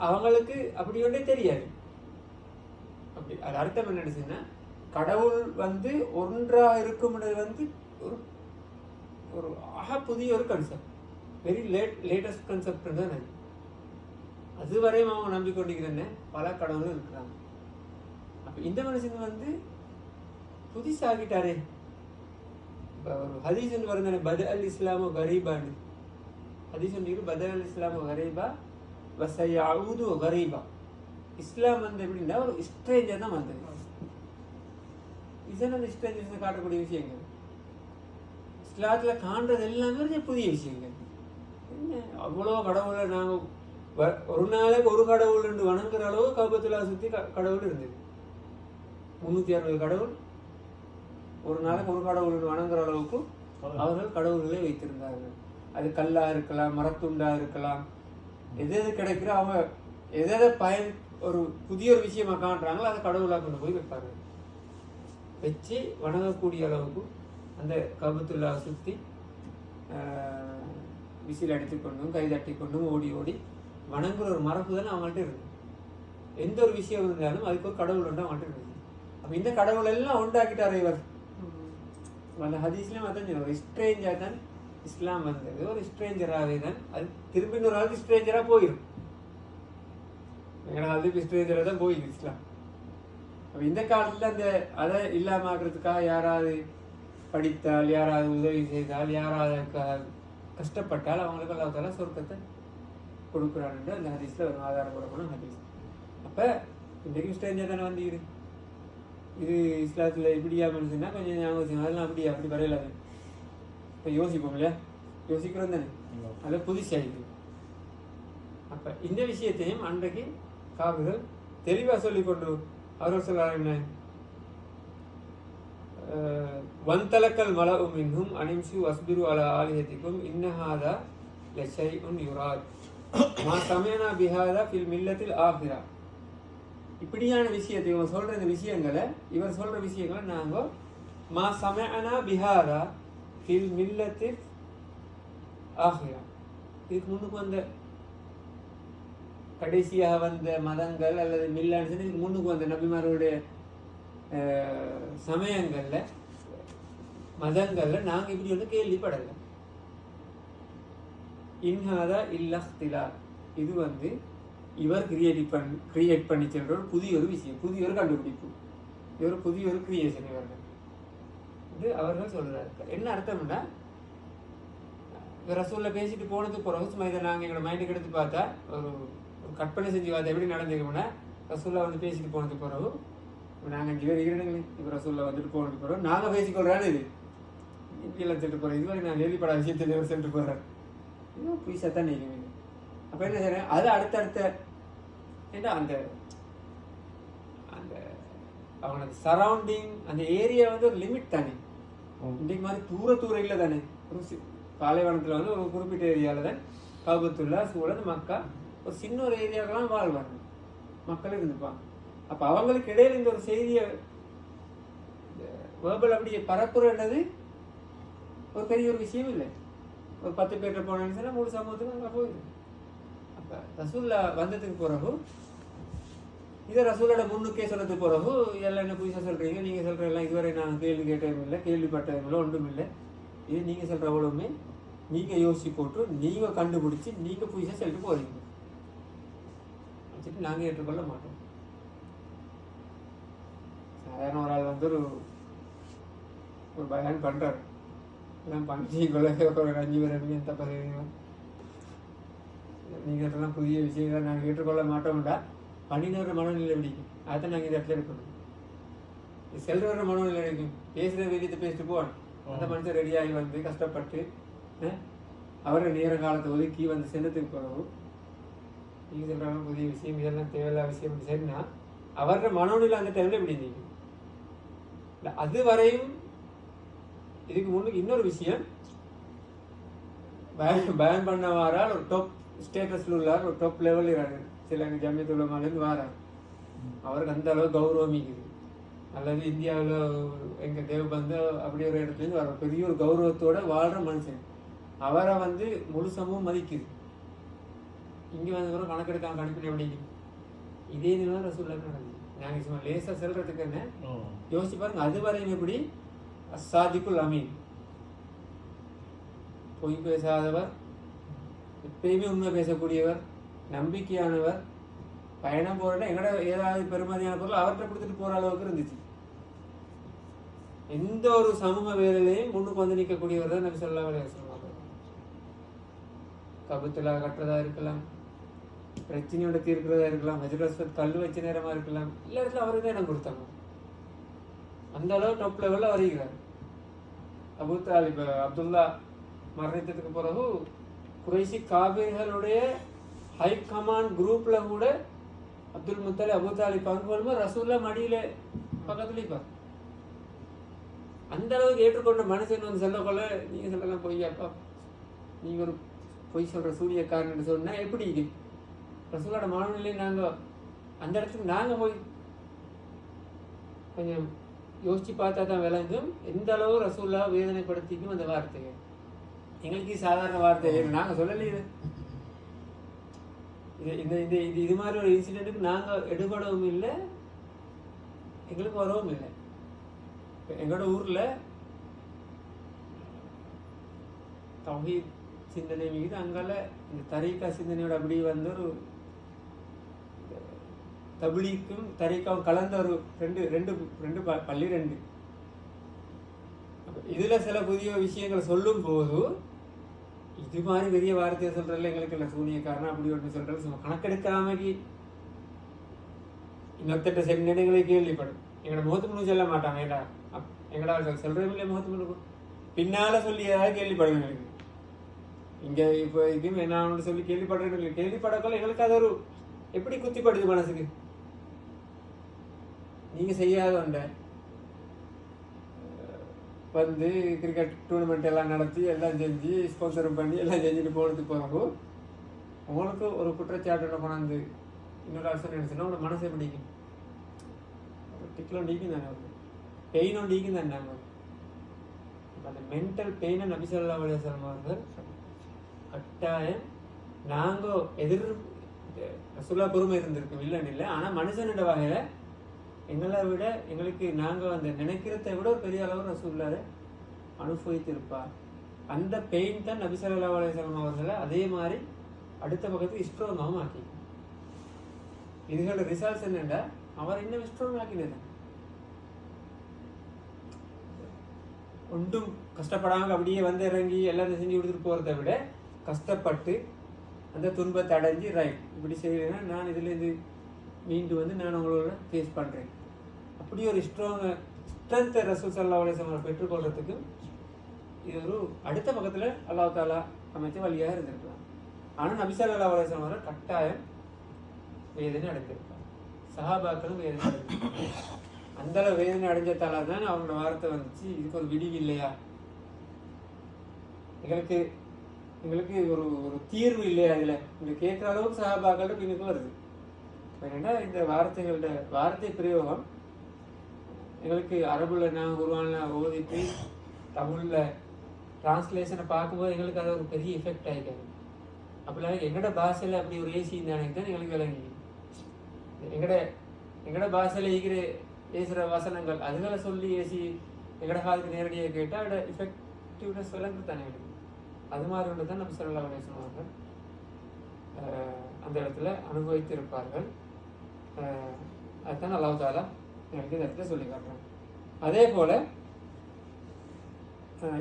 அவங்களுக்கு அப்படி ஒன்றே தெரியாது. அப்படி அது அர்த்தம் என்னடுச்சுன்னா, கடவுள் வந்து ஒன்றாக இருக்கும்ன்றது வந்து ஒரு ஒரு புதிய ஒரு கன்செப்ட், வெரி லேட்டஸ்ட் கன்செப்ட் தான். அதுவரையும் அவங்க நம்பிக்கொண்டிருக்கிறேன்னு பல கடவுளும் இருக்கிறாங்க. அப்போ இந்த மனுஷன் வந்து புதுசாகிட்டாரே. இப்போ ஒரு ஹதீஸ் வருந்தானே, பத அல் இஸ்லாமு கரீபான்னு ஹதீஸ் ஒன்று, பத அல் இஸ்லாமு கரீபா வசையாவுது கரீபா. இஸ்லாம் வந்து எப்படின்னா ஒரு ஸ்ட்ரேஞ்சர் தான் வந்தது. இதுதான் அந்த ஸ்ட்ரேஞ்சர்ஸ் காட்டக்கூடிய விஷயங்கள். இஸ்லாத்தில் காண்றது எல்லாமே புதிய விஷயங்கள். என்ன அவ்வளோ கடவுளை நாங்கள் ஒரு நாளைக்கு ஒரு கடவுள் ரெண்டு வணங்குற அளவு கபத்துல்லா சுற்றி கடவுள் இருந்தது. 360 கடவுள், ஒரு நாளைக்கு ஒரு கடவுள் வணங்குற அளவுக்கு அவர்கள் கடவுள்களை வைத்திருந்தார்கள். அது கல்லா இருக்கலாம், மரத்துண்டா இருக்கலாம், எது எது கிடைக்கிற அவங்க எதை பயன் ஒரு புதிய ஒரு விஷயமா காண்றாங்களோ அதை கடவுளாக கொண்டு போய் வைப்பாங்க. வச்சு வணங்கக்கூடிய அளவுக்கு அந்த கபத்துல்லா சுற்றி விசில் அடித்துக்கொண்டும் கை தட்டி கொண்டும் ஓடி ஓடி வணங்குற ஒரு மரபு தானே அவங்கள்ட்ட இருக்கு. எந்த ஒரு விஷயம் இருந்தாலும் அதுக்கு ஒரு கடவுள் ஒன்று அவங்கள்ட்ட இருக்கு. அப்போ இந்த கடவுள் எல்லாம் உண்டாக்கிட்டார் இவர். அந்த ஹதீஸ்லேயும் அதான் ஒரு ஸ்ட்ரேஞ்சராக தான் இஸ்லாம் வந்தது, ஒரு ஸ்ட்ரேஞ்சராகவே தான் அது திரும்பி இன்னொரு ஆளுக்கு ஸ்ட்ரேஞ்சராக போயிடும். எங்களோட அதுக்கு ஸ்ட்ரேஞ்சராக தான் போயிடுது இஸ்லாம். அப்போ இந்த காலத்தில் அந்த அதை இல்லாமக்கிறதுக்காக யாராவது படித்தால், யாராவது உதவி செய்தால், யாராவது கஷ்டப்பட்டால் அவங்களுக்கு அல்லாஹ் சொர்க்கத்தை கொடுக்குறான்னு அந்த ஹதீஸில் ஒரு ஆதாரப்படணும் ஹதீஸ். அப்போ இன்றைக்கும் ஸ்ட்ரேஞ்சர் தானே வந்துக்குது. இது இஸ்லாத்தில் இப்படியா மனுஷன்னா கொஞ்சம் ஞாபகம், அதெல்லாம் அப்படி வரையலாது. இப்போ யோசிப்போம் இல்லையா, யோசிக்கிறோம் தானே, அதை புதுசாயிருக்கு. அப்போ இந்த விஷயத்தையும் அன்றைக்கு காவிர்கள் தெளிவாக சொல்லி கொண்டு அவர்கள் சொல்றாங்க என்ன, வந்தலக்கல் மலவும் இன்னும் அனிம்சு அஸ்பிரு அல ஆலிஹத்திக்கும் இன்னஹாதா லஷைஉன் யுராத் மா சமயனா பிஹாதா ஃபில் மில்லத்தில் ஆஹிரா. இப்படியான விஷயத்தை இவங்க சொல்ற இந்த விஷயங்களை, இவர் சொல்ற விஷயங்களை நாங்கள் மா சமயனா பிஹாதா ஃபில் மில்லத்தில் ஆஹிரா, இதுக்கு முன்னுக்கு வந்த கடைசியாக வந்த மதங்கள் அல்லது மில்லான்னு சொல்லி இதுக்கு முன்னுக்கு வந்த நபிமார்களுடைய சமயங்கள்ல மதங்கள்ல நாங்க இப்படி வந்து கேள்விப்படலை. இன்ஹாதா இல்லஹ்திலா, இது வந்து இவர் கிரியேட் பண்ணி சென்ற ஒரு புதிய ஒரு விஷயம், புதிய ஒரு கண்டுபிடிப்பு, இவர் புதிய ஒரு கிரியேஷன் இவர்கள் இது அவர்கள் சொல்றாரு. என்ன அர்த்தம்னா, ரசூல்ல பேசிட்டு போனதுக்கு பிறகு சும்மா இதை நாங்கள் எங்களோட மைண்டுக்கு எடுத்து பார்த்தா ஒரு கற்பனை செஞ்சு பார்த்தா எப்படி நடந்துக்கோம்னா, ரசூல்லா வந்து பேசிட்டு போனதுக்கு பிறகு நாங்கள் இங்கே இருக்கிறீங்களே, இப்போ ரசூல்லா வந்துட்டு போனதுக்கு பிறகு நாங்கள் பேசிக்கொள்றாரு இது இப்படியெல்லாம் சென்று போகிறேன், இதுவரை நான் கேள்விப்படாத விஷயத்தில் இவர் சென்று போடுறாரு, இன்னும் புதுசாக தான் நீங்கள். அப்போ என்ன செய்யறேன், அது அடுத்தடுத்த ஏன்னா அந்த அந்த அவனோட சரௌண்டிங் அந்த ஏரியா வந்து ஒரு லிமிட் தானே, இன்றைக்கு மாதிரி தூர இல்லை தானே. ஒரு பாலைவனத்தில் வந்து ஒரு குறிப்பிட்ட ஏரியாவில் தான் காபத்துல்லா சூழல் மக்கா ஒரு சின்ன ஒரு ஏரியாக்கெல்லாம் வாழ்வாங்க, மக்கள் இருந்துப்பாங்க. அப்போ அவங்களுக்கு இடையில இந்த ஒரு செய்தியை வேர்பல் அப்படியே பரப்புறன்றது ஒரு பெரிய ஒரு விஷயம் இல்லை. ஒரு 10 பேர்கிட்ட போனேன்னு சொன்னால் முழு சமூகத்துக்கு அங்கே போயிடும். அப்போ ரசூல்லா வந்ததுக்கு பிறகு இதை ரசூலோட முன்னுக்கே சொன்னதுக்கு பிறகு எல்லாம் என்ன புதுசாக சொல்கிறீங்க, நீங்கள் சொல்கிற எல்லாம் இதுவரை நான் கேள்வி கேட்டதும் இல்லை, கேள்விப்பட்டதும் இல்லை, ஒன்றும் இல்லை, இது நீங்கள் சொல்கிற அவ்வளவுமே நீங்கள் யோசிச்சு போட்டு நீங்கள் கண்டுபிடிச்சி நீங்கள் புதுசாக சொல்லிட்டு போகிறீங்க வச்சுட்டு நாங்கள் ஏற்றுக்கொள்ள மாட்டோம். சாதாரண ஒரு ஆள் வந்து ஒரு பயான் பண்ணுறாரு, எல்லாம் பண்ணிக்கொள்ள ஒரு 5 பேர் எந்த பதவியும் நீங்கள் இதெல்லாம் புதிய விஷயங்களை நாங்கள் ஏற்றுக்கொள்ள மாட்டோம்டா பண்ணினவர மனநிலை பிடிக்கும். அதான் நாங்கள் இந்த இடத்துல இருக்கணும். செல்றவர மனநிலை கிடைக்கும், பேசுகிற வெளியத்தை பேசிட்டு போவான். அந்த மனுஷன் ரெடியாகி வந்து கஷ்டப்பட்டு அவரை நேர காலத்தை ஒதுக்கி வந்து சென்றதுக்கு பிறகு நீங்கள் சொல்கிறாங்க புதிய விஷயம், இதெல்லாம் தேவையில்லாத விஷயம் சரின்னா அவரோட மனநிலை அந்த டைமில் எப்படி இருந்தீங்க இல்லை. அது வரையும் இதுக்கு முன்னுக்கு இன்னொரு விஷயம், பயன் பண்ண வாரால் ஒரு டாப் ஸ்டேட்டஸில் உள்ளார், ஒரு டாப் லெவலில் இருக்காரு, சில ஜமியத் உலமாலேருந்து வாரார், அவருக்கு அந்த அளவு கௌரவம் இருக்குது. அல்லது இந்தியாவில் எங்கள் தேவபந்து அப்படி ஒரு இடத்துலேருந்து வர பெரிய ஒரு கௌரவத்தோட வாழ்கிற மனுஷன், அவரை வந்து முழு சமூகம் மதிக்குது. இங்கே வந்து கூட கணக்கெடுக்காம கணிப்பில் எப்படி இதே நிலம் ரசூல்லா நடந்தது. நாங்கள் சும்மா லேசாக செல்றதுக்கு என்ன யோசிச்சு பாருங்க. அது வரையும் எப்படி அசாதிக்குல் அமீன், பொய் பேசாதவர், எப்பயுமே உண்மை பேசக்கூடியவர், நம்பிக்கையானவர், பயணம் போகிறத எங்கட ஏதாவது பெருமதியான பொருள் அவர்கிட்ட கொடுத்துட்டு போகிற அளவுக்கு இருந்துச்சு. எந்த ஒரு சமூக வேலையிலையும் முன்னுக்கு வந்து நிற்கக்கூடியவர் தான் நபி ஸல்லல்லாஹு அலைஹி வஸல்லம். கபுத்துல கட்டுறதா இருக்கலாம், பிரச்சனையோட தீர்க்கிறதா இருக்கலாம், ஹஜ்ரத் கல் வச்ச நேரமாக இருக்கலாம், எல்லா இடத்துல அவருக்கு தான் இடம் கொடுத்தாங்க. அந்த அளவு டாப் லெவலில் வருகிறார். அபூ தாலிப் அப்துல்லா மரணித்ததுக்கு பிறகு குறைசி காபிர்களுடைய ஹை கமாண்ட் குரூப்பில் கூட அப்துல் முத்தலிப் அபூ தாலிப் பங்கு கொள்ளும்போது ரசூல்லா மடியில் பக்கத்துல இருப்பார். அந்த அளவுக்கு ஏற்றுக்கொண்ட மனுஷன் வந்து சொல்லக்கொள்ள நீங்கள் சொல்லலாம் பொய்யாப்பா, நீங்கள் ஒரு பொய் சொல்கிற சூரியக்காரன் சொன்னால் எப்படி இது ரசூலோட மனநிலை. நாங்கள் அந்த இடத்துக்கு நாங்கள் போய் கொஞ்சம் யோசிச்சு பார்த்தா தான் விளங்கும் எந்த அளவு ரசூல்லா வேதனைப்படுத்திக்கும் அந்த வார்த்தையை. எங்களுக்கு சாதாரண வார்த்தை நாங்கள் சொல்லலையே. இந்த இந்த இது மாதிரி ஒரு இன்சிடென்ட்டுக்கு நாங்கள் எடுபடவும் இல்லை, எங்களுக்கு வரவும் இல்லை. எங்களோட ஊரில் தௌஹீத் சிந்தனை மீது அங்கால இந்த தரீக்கா சிந்தனையோட அப்படி வந்து ஒரு தபிலீக்கும் தரீக்காவும் கலந்த ஒரு ரெண்டு பள்ளி 2. இதுல சில புதிய விஷயங்களை சொல்லும் போது இது மாதிரி பெரிய வார்த்தையை சொல்றதுல எங்களுக்கு இல்லை சூனியக்காரன் அப்படி ஒன்று சொல்றது சும்மா கணக்கெடுக்காமக்கு இன்னொருத்த சில நினைவுகளை கேள்விப்படும். எங்களோட முகத்து முன்னு சொல்ல மாட்டாங்க, ஏண்டா எங்கடா சொல்றதுல முகத்து முன்னு பின்னால சொல்லி ஏதாவது கேள்விப்படுங்க எனக்கு இங்க இப்போ இதுவும் என்ன சொல்லி கேள்விப்படுறேன் கேள்விப்படக்கொள்ள எங்களுக்கு அது ஒரு எப்படி குத்திப்படுது மனசுக்கு. நீங்க செய்யாத ஒன்றை வந்து கிரிக்கெட் டூர்னமெண்ட் எல்லாம் நடத்தி எல்லாம் செஞ்சு ஸ்பான்சரும் பண்ணி எல்லாம் செஞ்சுட்டு போனதுக்கு போகிறப்போ உங்களுக்கு ஒரு குற்றச்சாட்டு கொண்டாந்து இன்னொரு அரசு நினைச்சுன்னா உங்களோட மனசை பிடிக்கும். டிக்கிலும் டீக்கும் தானே பெயினும் டீக்கும் தானே அந்த மென்டல் பெயினை நபி ஸல்லல்லாஹு அலைஹி வஸல்லம் அவர்கள் கட்டாயம் நாங்கள் ரசூலுல்லாஹ் பொறுமை இருந்திருக்கும் இல்லைன்னு இல்லை. ஆனால் மனுஷனோட வகையில் எங்களை விட எங்களுக்கு நாங்கள் அந்த நினைக்கிறத விட ஒரு பெரிய அளவு ரசூலுல்லாஹ் அனுபவித்திருப்பார். அந்த பெயின் தான் நபி ஸல்லல்லாஹு அலைஹி வஸல்லம் அவர்களை அதே மாதிரி அடுத்த பக்கத்துக்கு ஸ்ட்ராங்காகவும் ஆக்கி இதுகளோட ரிசல்ட்ஸ் என்னென்னா அவர் இன்னும் ஸ்ட்ராங் ஆக்கினது. ஒன்றும் கஷ்டப்படாமல் அப்படியே வந்து இறங்கி எல்லாத்தையும் செஞ்சு கொடுத்துட்டு போகிறத விட கஷ்டப்பட்டு அந்த துன்பத்தை அடைஞ்சு ரைட் இப்படி செய்யலைன்னா நான் இதுலேருந்து மீண்டு வந்து நான் உங்களோட ஃபேஸ் பண்ணுறேன் அப்படி ஒரு ஸ்ட்ரென்த்தை ரசூல் ஸல்லல்லாஹு அலைஹி வஸல்லம் பெற்றுக்கொள்றதுக்கு இது ஒரு அடுத்த பக்கத்தில் அல்லாஹ் தஆலா அமைச்ச வழியாக இருந்திருக்கலாம். ஆனால் நபி ஸல்லல்லாஹு அலைஹி வஸல்லம் அவர்கள் கட்டாயம் வேதனை அடைந்திருப்பார். சஹாபாக்களும் வேதனை அடைஞ்சிருப்பாங்க. அந்தளவு வேதனை அடைஞ்சதால தான் அவங்களோட வார்த்தை வந்துச்சு இதுக்கு ஒரு விடிவு இல்லையா, எங்களுக்கு ஒரு ஒரு தீர்வு இல்லையா, இதில் இங்கே கேட்குற அளவுக்கு சஹாபாக்களோட பின்னுக்கு வருது. என்னென்னா இந்த வார்த்தைகளோட வார்த்தை பிரயோகம் எங்களுக்கு அரபுல நான் குர்ஆன்ல ஓதிட்டு தமிழில் டிரான்ஸ்லேஷனை பார்க்கும்போது எங்களுக்கு அது ஒரு பெரிய எஃபெக்ட் ஆகிக்காது. அப்படிலாம் எங்களோட பாஷையில் அப்படி ஒரு ஏசி இருந்தானே தான் எங்களுக்கு விளங்கி எங்களோட பாஷையில் இருக்கிற பேசுகிற வசனங்கள் அதுகளை சொல்லி ஏசி எங்களோட காலத்துக்கு நேரடியாக கேட்டால் அதோட எஃபெக்டிவ்னஸ் விளங்கு தானே எங்களுக்கு. அது மாதிரி ஒன்று தான் நம்ம ஸல்லல்லாஹு அலைஹி வஸல்லம் அவர்கள் அந்த இடத்துல அனுபவித்திருப்பார்கள். அதுதான் அல்லாஹ் தஆலா எனக்கு இந்த இடத்துல சொல்லி காட்டுறேன். அதே போல்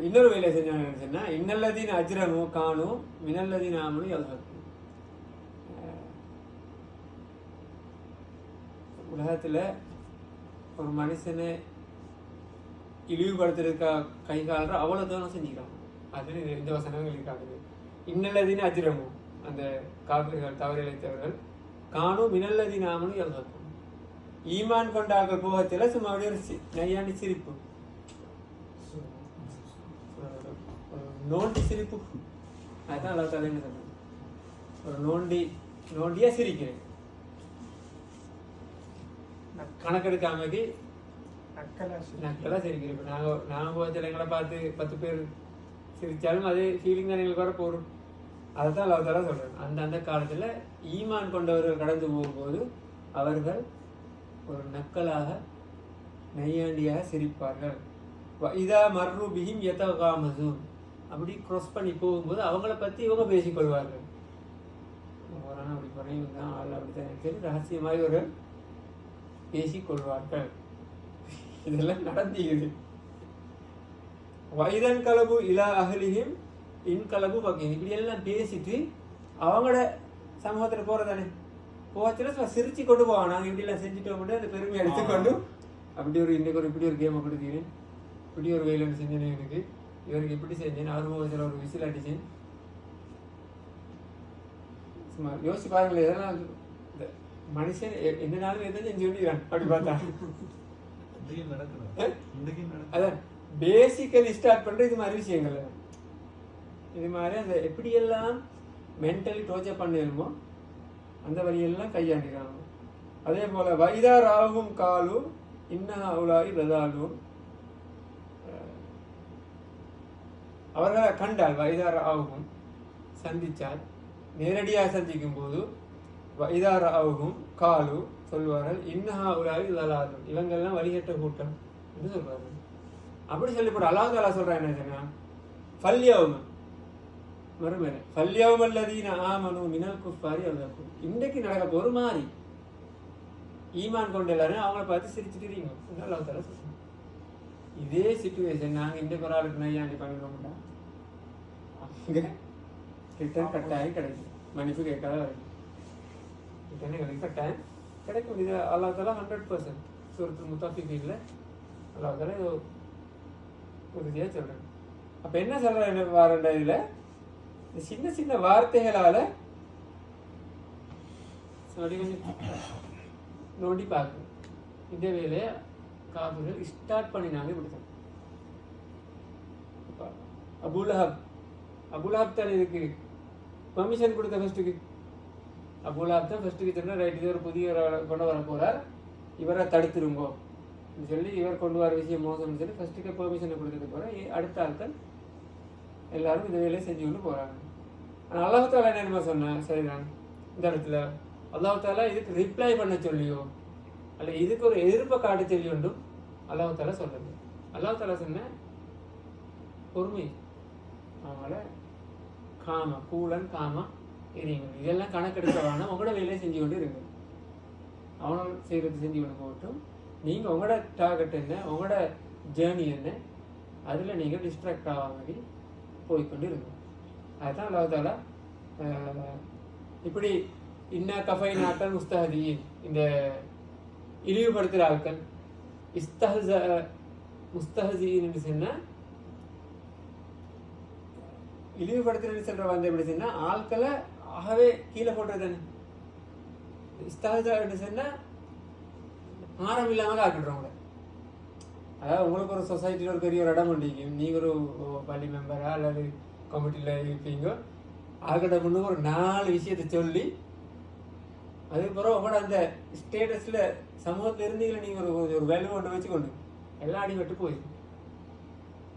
இன்னொரு வேலை செஞ்சாங்க நினைச்சேன்னா இன்னல்லதீன் அஜ்ரமு கானு மினல்லதீன் ஆமனு யல்ஹக்கு. உலகத்தில் ஒரு மனுஷனை இழிவுபடுத்துறதுக்கா கை கால்ற அவ்வளோ தூரம் செஞ்சுக்கிறாங்க. அது இந்த வசனங்கள் இருக்காது. இன்னல்லதீன் அஜ்ரமு அந்த காபிர்கள் தவறு இழைத்தவர்கள் கானு மினல்லதீன் ஆமனு யல்ஹக்கு. ஈமான் கொண்டார்கள் போகத்தில் சும்மா அப்படியே ஒரு நையாண்டி சிரிப்பு, நோண்டி சிரிப்பு. அதுதான் அல்லாஹ் தஆலா என்ன சொல்றாங்க, ஒரு நோண்டியா சிரிக்கிறேன் கணக்கெடுக்காமக்கு நக்கலா சிரிக்கிறேன். இப்போ நாங்கள் போச்சு எங்களை பார்த்து 10 பேர் சிரித்தாலும் அதே ஃபீலிங் தான் எங்களுக்கு வர போகிறோம். அதை தான் அல்லாஹ் தஆலா சொல்கிறேன். அந்த காலத்தில் ஈமான் கொண்டவர்கள் கடந்து போகும்போது அவர்கள் ஒரு நக்கலாக நையாண்டியாக சிரிப்பார்கள். இதா மர்ரு பிஹிம் யதகாமஸூன். அப்படி க்ராஸ் பண்ணி போகும்போது அவங்கள பற்றி இவங்க பேசிக்கொள்வார்கள். அப்படி குறையும் தான் ஆள் அப்படித்தான் சரி ரகசியமாக ஒரு பேசிக்கொள்வார்கள். இதெல்லாம் நடந்துகிறது. வைதன் கலபு இலா அஹ்லிஹிம் இன் கலபு பக்கீன். இப்படி எல்லாம் பேசிட்டு அவங்களோட சமூகத்தில் போகிறதானே போச்சுன்னா சிரிச்சு கொண்டு போவாங்க. நாங்கள் இப்படிலாம் செஞ்சுட்டோம் அந்த பெருமையை எடுத்துக்கொண்டு அப்படி ஒரு இன்னைக்கு இப்படி ஒரு கேமை கொடுத்தீங்க, இப்படி ஒரு வேலை செஞ்சேன்னு எனக்கு இவருக்கு இப்படி செஞ்சேன் அனுபவத்தில் ஒரு விசில் அடிச்சேன். சும்மா யோசிச்சு பாருங்களேன். இதெல்லாம் இந்த மனுஷன் என்னனாலும் எதை செஞ்சு விடுறான் அப்படி பார்த்தா. அதான் பேசிக்கலி ஸ்டார்ட் பண்ற இது மாதிரி விஷயங்கள். இது மாதிரி அந்த எப்படியெல்லாம் மென்டலி டோர்ச்சர் பண்ணிடுமோ அந்த வழியெல்லாம் கையாண்டிக்கிறாங்க. அதே போல வைதா ராகும் காலு இன்ன உலாகி பிரதாலும். அவர்களை கண்டால் வைதார ஆகும் சந்தித்தால் நேரடியாக சந்திக்கும் போது வைதார ஆகும் காலு சொல்வார்கள் இன்னஹா உலாகி லலாலும். இவங்கெல்லாம் வழிகட்ட கூட்டம் என்று சொல்வார்கள். அப்படி சொல்லப்பட அல்லாஹ் தஆலா சொல்றான் என்ன சொன்னா ஃபல்யௌம மறுமையில ஃபல்யௌமல்லதீன ஆமனு மினல் குஃபாரி யல்ஹக்கு. இன்றைக்கு நடக்க போகிற மாதிரி ஈமான் கொண்டு எல்லாரும் அவங்கள பார்த்து சிரிச்சுட்டு இருக்கீங்க. அல்லாஹ் தஆலா சொல்றான். இதே சிச்சுவேஷன் நாங்கள் இந்த ஒரு ஆளுக்கு நையாண்டி பண்ணிடுவோம்டா அங்கே ரிட்டர்ன் கட்டாயம் கிடைக்கும். மன்னிப்பு கேட்காத வரைக்கும் ரிட்டர்ன் எங்களுக்கு கட்டாயம் கிடைக்கும். இது அல்லாஹ் தஆலா 100% சூரத்துல் முத்தாஃபிஃபீன்ல அல்லாஹ் தஆலா உறுதியாக சொல்கிறேன். அப்போ என்ன சொல்ற வாரண்ட இதில் இந்த சின்ன சின்ன வார்த்தைகளால் நோண்டி பார்க்கணும். இந்த வேலையை காபிர்கள் ஸ்டார்ட் பண்ணினாங்க இப்படிதான். அபுலஹப் தான் இதுக்கு பர்மிஷன் கொடுத்த ஃபர்ஸ்ட்டுக்கு. அபுலஹப் தான் ஃபர்ஸ்ட்டுக்கு சொன்னா ரைட், இது ஒரு புதிய கொண்டு வர போறார், இவரை தடுத்துருங்கோ சொல்லி இவர் கொண்டு வர விஷயம் மோசம்னு சொல்லி ஃபர்ஸ்ட்டுக்கு பெர்மிஷனை கொடுத்துட்டு போகிறேன். அடுத்த ஆட்கள் எல்லாரும் இந்த வேலையை செஞ்சு கொண்டு போகிறாங்க. ஆனால் அல்லாஹ் தாலா என்ன சொன்னேன் சரிதான், இந்த இடத்துல அல்லாஹ் தாலா இதுக்கு ரிப்ளை பண்ண சொல்லியோ அல்ல இதுக்கு ஒரு எதிர்ப்பை காட்ட சொல்லியோண்டும் அல்லாஹ் தாலா சொல்லுது. அல்லாஹ் தாலா சொன்ன பொறுமை, அவங்கள காமா கூலன் காமா இருங்க, இதெல்லாம் கணக்கெடுக்க வேணாம், உங்களோட வேலையை செஞ்சு கொண்டு இருங்க. அவனும் செய்கிறது செஞ்சு கொண்டு போகட்டும். நீங்கள் உங்களோட டார்கெட் என்ன, உங்களோட ஜேர்னி என்ன, அதில் நீங்கள் டிஸ்ட்ராக்ட் ஆகாத மாதிரி போய்கொண்டு இருங்க. அதுதான் அல்லாஹ் தாலா இப்படி இன்னா கஃபை நாட்கள் முஸ்தஹதி, இந்த இழிவுபடுத்துகிற ஆட்கள் முஸ்தஹின்னு சொன்னால் இழிவுபடுத்துறதுன்னு சொல்கிற வந்து எப்படி சொன்னால் ஆட்களை ஆகவே கீழே போடுறது தானே. இஸ்தஹின்னு சொன்னால் ஆரம் இல்லாமல் ஆக்கிடுறவங்கள. அதாவது உங்களுக்கு ஒரு சொசைட்டியில் ஒரு பெரிய ஒரு இடம் பண்ணிக்கும், நீங்கள் ஒரு பள்ளி மெம்பரா அல்லது கமிட்டியில் இருப்பீங்க, ஆகிட்ட முன்னு ஒரு 4 விஷயத்தை சொல்லி அதுக்கப்புறம் உங்களோட அந்த ஸ்டேட்டஸில் சமூகத்தில் இருந்தீங்களே நீங்கள் ஒரு வேல்யூ ஒன்று வச்சுக்கொண்டு எல்லாம் அடிபட்டு போயிடும்.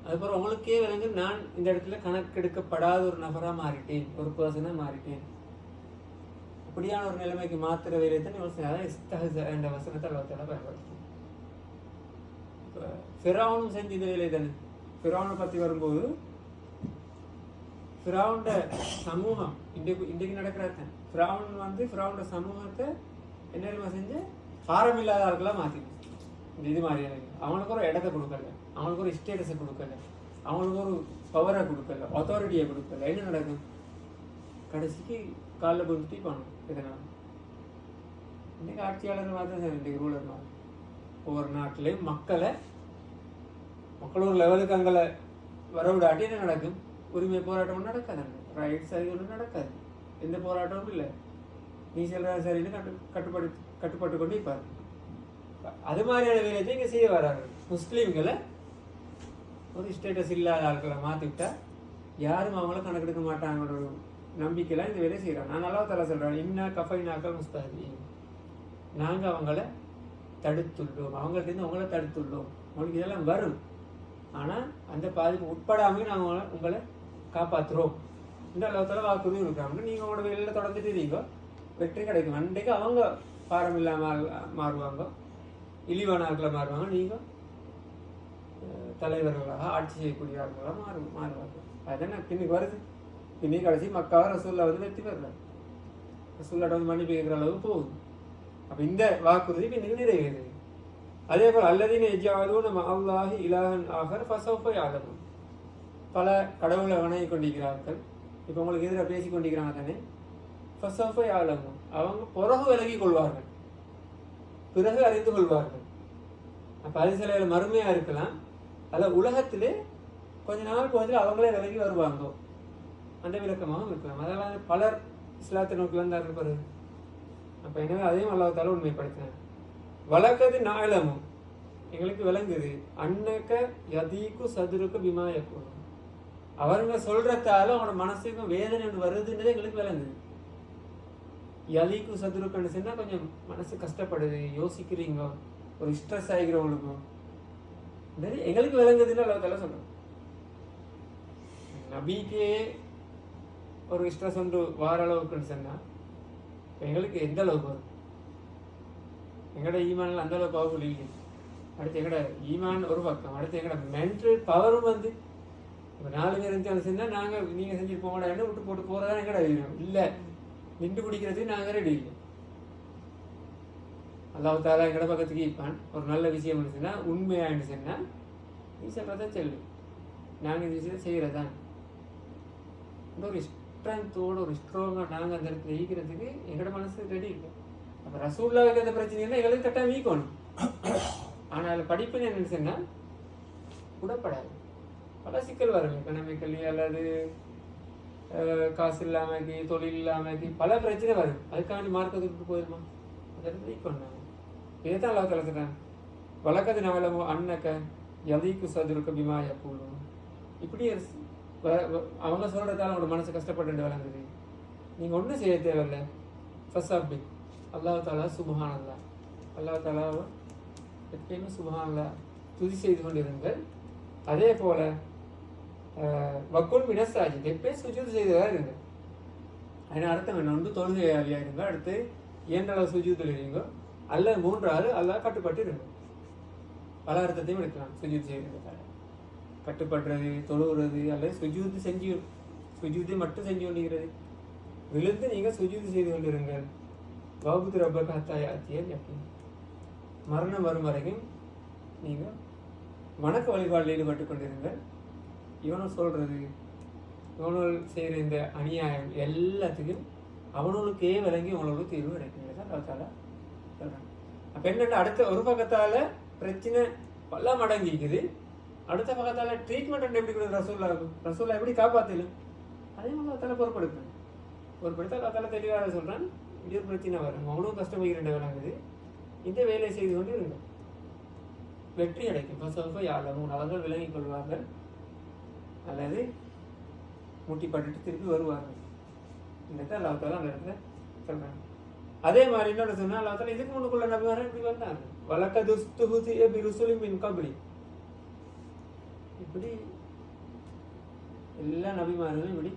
அதுக்கப்புறம் உங்களுக்கே விளங்கு நான் இந்த இடத்துல கணக்கெடுக்கப்படாத ஒரு நபராக மாறிட்டேன், ஒரு பர்சனாக மாறிட்டேன். அப்படியான ஒரு நிலைமைக்கு மாத்திர வேலையை தான் என்ற வசனத்தை அல்லாஹ் பயன்படுத்தும். ஃபிரௌனும் செஞ்ச இந்த வேலை தானே. ஃபிரௌனை பற்றி வரும்போது ஃபிரௌனோட சமூகம் இன்றைக்கு நடக்கிறாங்க. ஃபிரௌன் வந்து ஃபிரௌனோட சமூகத்தை என்ன செஞ்சு ஆரம் இல்லாத ஆட்களாக மாற்றிடும். இது மாதிரியான அவங்களுக்கு ஒரு இடத்த கொடுக்கல, அவங்களுக்கு ஒரு ஸ்டேட்டஸை கொடுக்கல, அவங்களுக்கு ஒரு பவரை கொடுக்கல, அத்தாரிட்டியை கொடுக்கல. என்ன நடக்கும்? கடைசிக்கு காலில் போட்டு பண்ணணும். இதனால் இன்றைக்கி ஆட்சியாளர் மாதிரி இன்றைக்கு ரூலர் மாதிரி ஒவ்வொரு நாட்டிலையும் மக்களோட லெவலுக்கு அங்கே வர விடாட்டி என்ன நடக்கும்? உரிமை போராட்டம் நடக்காது, ரைட்ஸ் அது ஒன்றும் நடக்காது, எந்த போராட்டமும் இல்லை. நீ சொல்ற சரின்னு கட்டுப்பட்டு கொண்டு இருப்பார். அது மாதிரியான வேலையை இங்கே செய்ய வராங்க. முஸ்லீம்களை ஒரு ஸ்டேட்டஸ் இல்லாத ஆட்களை மாற்றிவிட்டா யாரும் அவங்கள கணக்கெடுக்க மாட்டாங்களோட ஒரு நம்பிக்கைலாம் இந்த வேலையை செய்கிறாங்க. நான் அல்லாஹ் தஆலா சொல்கிறேன், இன்னா கஃபைனாக்கல் முஸ்தஹ்சிஈன், நாங்கள் அவங்கள தடுத்துள்ளோம், அவங்கள்ட்ட அவங்கள தடுத்துள்ளோம். அவங்களுக்கு இதெல்லாம் வரும், ஆனால் அந்த பாதிப்பு உட்படாமல் நாங்கள் உங்களை காப்பாற்றுறோம் இந்த அல்லாஹ் தஆலா வாக்குறுதி கொடுக்குறாங்க. நீங்கள் உங்களோட வேலையில் தொடர்ந்துட்டு இருக்கீங்க, வெற்றி கிடைக்கும். அன்றைக்கு அவங்க பாரம் இல்லாமல் மாறுவாங்க, இழிவான ஆட்களை மாறுவாங்க, நீங்கள் தலைவர்களாக ஆட்சி செய்யக்கூடியவர்களாக மாறுவாங்க. அதுதான் பின்னுக்கு வருது. பின்னுக்கு கடைசி மக்காவை ரசூல்லா வந்து வெற்றி பெறுறாங்க, ரசூல்லாட்ட வந்து மன்னிப்பு கேட்குற அளவுக்கு போகுது. அப்போ இந்த வாக்குறுதி பின்னுக்கு நிறைவேறுது. அதே போல் அல்லதீன யஜ்அலூன மஅல்லாஹி இலாஹன் ஆகர் ஃபஸௌஃப யஅலமூன், பல கடவுளை வணங்கி கொண்டிருக்கிறார்கள். இப்போ உங்களுக்கு எதிராக பேசி கொண்டிருக்கிறாங்க தானே. ஃபஸௌஃப யஅலமூன், அவங்க பிறகு விலகி கொள்வார்கள், பிறகு அறிந்து கொள்வார்கள். அப்போ அது சில மறுமையாக இருக்கலாம், அதில் உலகத்திலே கொஞ்ச நாள் போதில் அவங்களே விலகி வருவாங்க, அந்த விளக்கமாகவும் இருக்கலாம். அதெல்லாம் பலர் இஸ்லாத்தை நோக்கி வந்தார் இருப்பாரு. அப்போ எனவே அதையும் அல்லாஹ் தஆலா உண்மைப்படுத்தினார். வழக்கது நாளமும் எங்களுக்கு விளங்குது, அன்னக்க யதீக்கு சதுருக்கு பிமா யக்கூன், அவருங்க சொல்றதால அவங்களோட மனசுக்கும் வேதனை வருதுன்றது எங்களுக்கு விளங்குது. யதீக்கு சதுருக்குன்னு சொன்னா கொஞ்சம் மனசு கஷ்டப்படுது, யோசிக்கிறீங்க, ஒரு ஸ்ட்ரெஸ் ஆகிக்கிறவங்களுக்கும் எங்களுக்கு விளங்குதுன்னு அல்லாஹ் தஆலா சொல்றோம். நபிக்கே ஒரு ஸ்ட்ரெஸ் ஒன்று வார அளவுக்குன்னு சொன்னா எங்களுக்கு எந்த அளவுக்கு வரும்? எங்களோட ஈமான்ல அந்த அளவுக்கு பவர்ஃபுல் இல்லை. அடுத்து எங்களோட ஈமான் ஒரு பக்கம், அடுத்து எங்களோட மென்டல் பவரும் வந்து இப்போ 4 பேர் இருந்து செஞ்சால் நாங்கள் நீங்கள் செஞ்சுட்டு போங்கடா என்ன விட்டு போட்டு போகிறதா எங்கடா வேணும் இல்லை, நின்று பிடிக்கிறதுக்கு நாங்கள் ரெடி இல்லை. அல்லாஹ் தஆலா எங்களோட பக்கத்துக்கு இருப்பான். ஒரு நல்ல விஷயம் இருந்துச்சுன்னா உண்மையாகிட்டு சொன்னால் நீ சொல்கிறதா சொல்லு, நாங்கள் இந்த விஷயத்தை செய்கிறதான் இந்த ஒரு ஸ்ட்ரென்த்தோடு ஒரு ஸ்ட்ராங்காக நாங்கள் அந்த இடத்துல ஈக்கிறதுக்கு எங்களோட மனசு ரெடி இல்லை. அப்போ ரசூலுல்லாஹ்வுக்கு அந்த பிரச்சனைன்னா எங்களுக்கு கட்டாயம் வீக்கணும். ஆனால் படிப்புன்னு என்ன சொன்னால் விடப்படாது. பல சிக்கல் வரும். எக்கனாமிக்கலி அல்லது காசு இல்லாமக்கி, தொழில் இல்லாமக்கி பல பிரச்சனை வரும். அதுக்காண்டி மார்க்கத்துக்கு போயிருமா? அதற்கு நீக்கொண்டாங்க. இதைத்தான் அல்லா கலக்குறாங்க. வழக்கது நவலமோ அன்னக்க எதைக்கு சதுருக்க பிமாய கூடும். இப்படி அவங்க சொல்றதால அவங்களோட மனசு கஷ்டப்பட்டு வழங்குது. நீங்கள் ஒன்றும் செய்ய தேவையில்லை. ஃபஸ்ட் அல்லாஹ் தாலா சுபஹான் அல்லா, அல்லாஹ் தாலாவை எப்பயுமே சுபஹான் அல்லா துதி செய்து கொண்டிருங்கள். அதே போல வக்குல் மினஸ்ராஜி எப்பயும் சுஜூது செய்ததாக இருங்க. அதன் அர்த்தம் என்ன? ஒன்று தொழுகையாளியாக இருங்க, அடுத்து இயன்றளவு சுஜூத்தில் இருங்க, அல்ல மூன்றாவது அல்லாஹ் கட்டுப்பட்டு இருங்க. பல அர்த்தத்தையும் எடுக்கலாம் சுஜூத் செய்கிறதுக்காக. கட்டுப்படுறது, தொழுகிறது, அல்லது சுஜூத்தை மட்டும் செஞ்சு கொண்டிருக்கிறது. விழுந்து நீங்கள் சுஜூது செய்து கொண்டிருங்கள். வாபுத்து ரப்ப காத்தாய் ஆத்தியல் எப்படி மரணம் வரும் வரைக்கும் நீங்கள் வணக்க வழிபாடில் ஈடுபட்டு கொண்டிருங்கள். இவனும் சொல்றது, இவனுள் செய்கிற இந்த அநியாயம் எல்லாத்துக்கும் அவனுக்கே விளங்கி அவனோட தீர்வு கிடைக்குங்கிறத கருத்தால சொல்கிறாங்க. அப்போ என்னென்ன அடுத்த ஒரு பக்கத்தால் பிரச்சனை பல மடங்கிக்குது, அடுத்த பக்கத்தால் ட்ரீட்மெண்ட் எப்படி கொடுக்குது ரசூல்லா எப்படி காப்பாற்றலும் அதே மாதிரி அத்தால பொறுப்படுத்தணும். பொறுப்படுத்த அத்தால தெளிவாக சொல்கிறான். இப்படி ஒரு பிரச்சனை வரும், அவனும் கஷ்டப்படுகிற விளங்குது, இந்த வேலையை செய்து கொண்டு இருங்க, வெற்றி கிடைக்கும். இப்போ யாரும் அவர்கள் விளங்கிக் கொள்வார்கள் அல்லது முட்டிப்பட்டு திருப்பி வருவார்கள். இந்த அல்லாஹ் அந்த இடத்துல சொல்றாங்க. அதே மாதிரி இன்னொரு சொன்னா அல்லாஹ் இதுக்கு முன்னுக்குள்ள நபிமார்கள் இப்படி வந்தாங்க. வலக்கதுஸ்துஹுசிய பிருசுலி மின் கப்லி. இப்படி எல்லா நபிமார்களும் இப்படி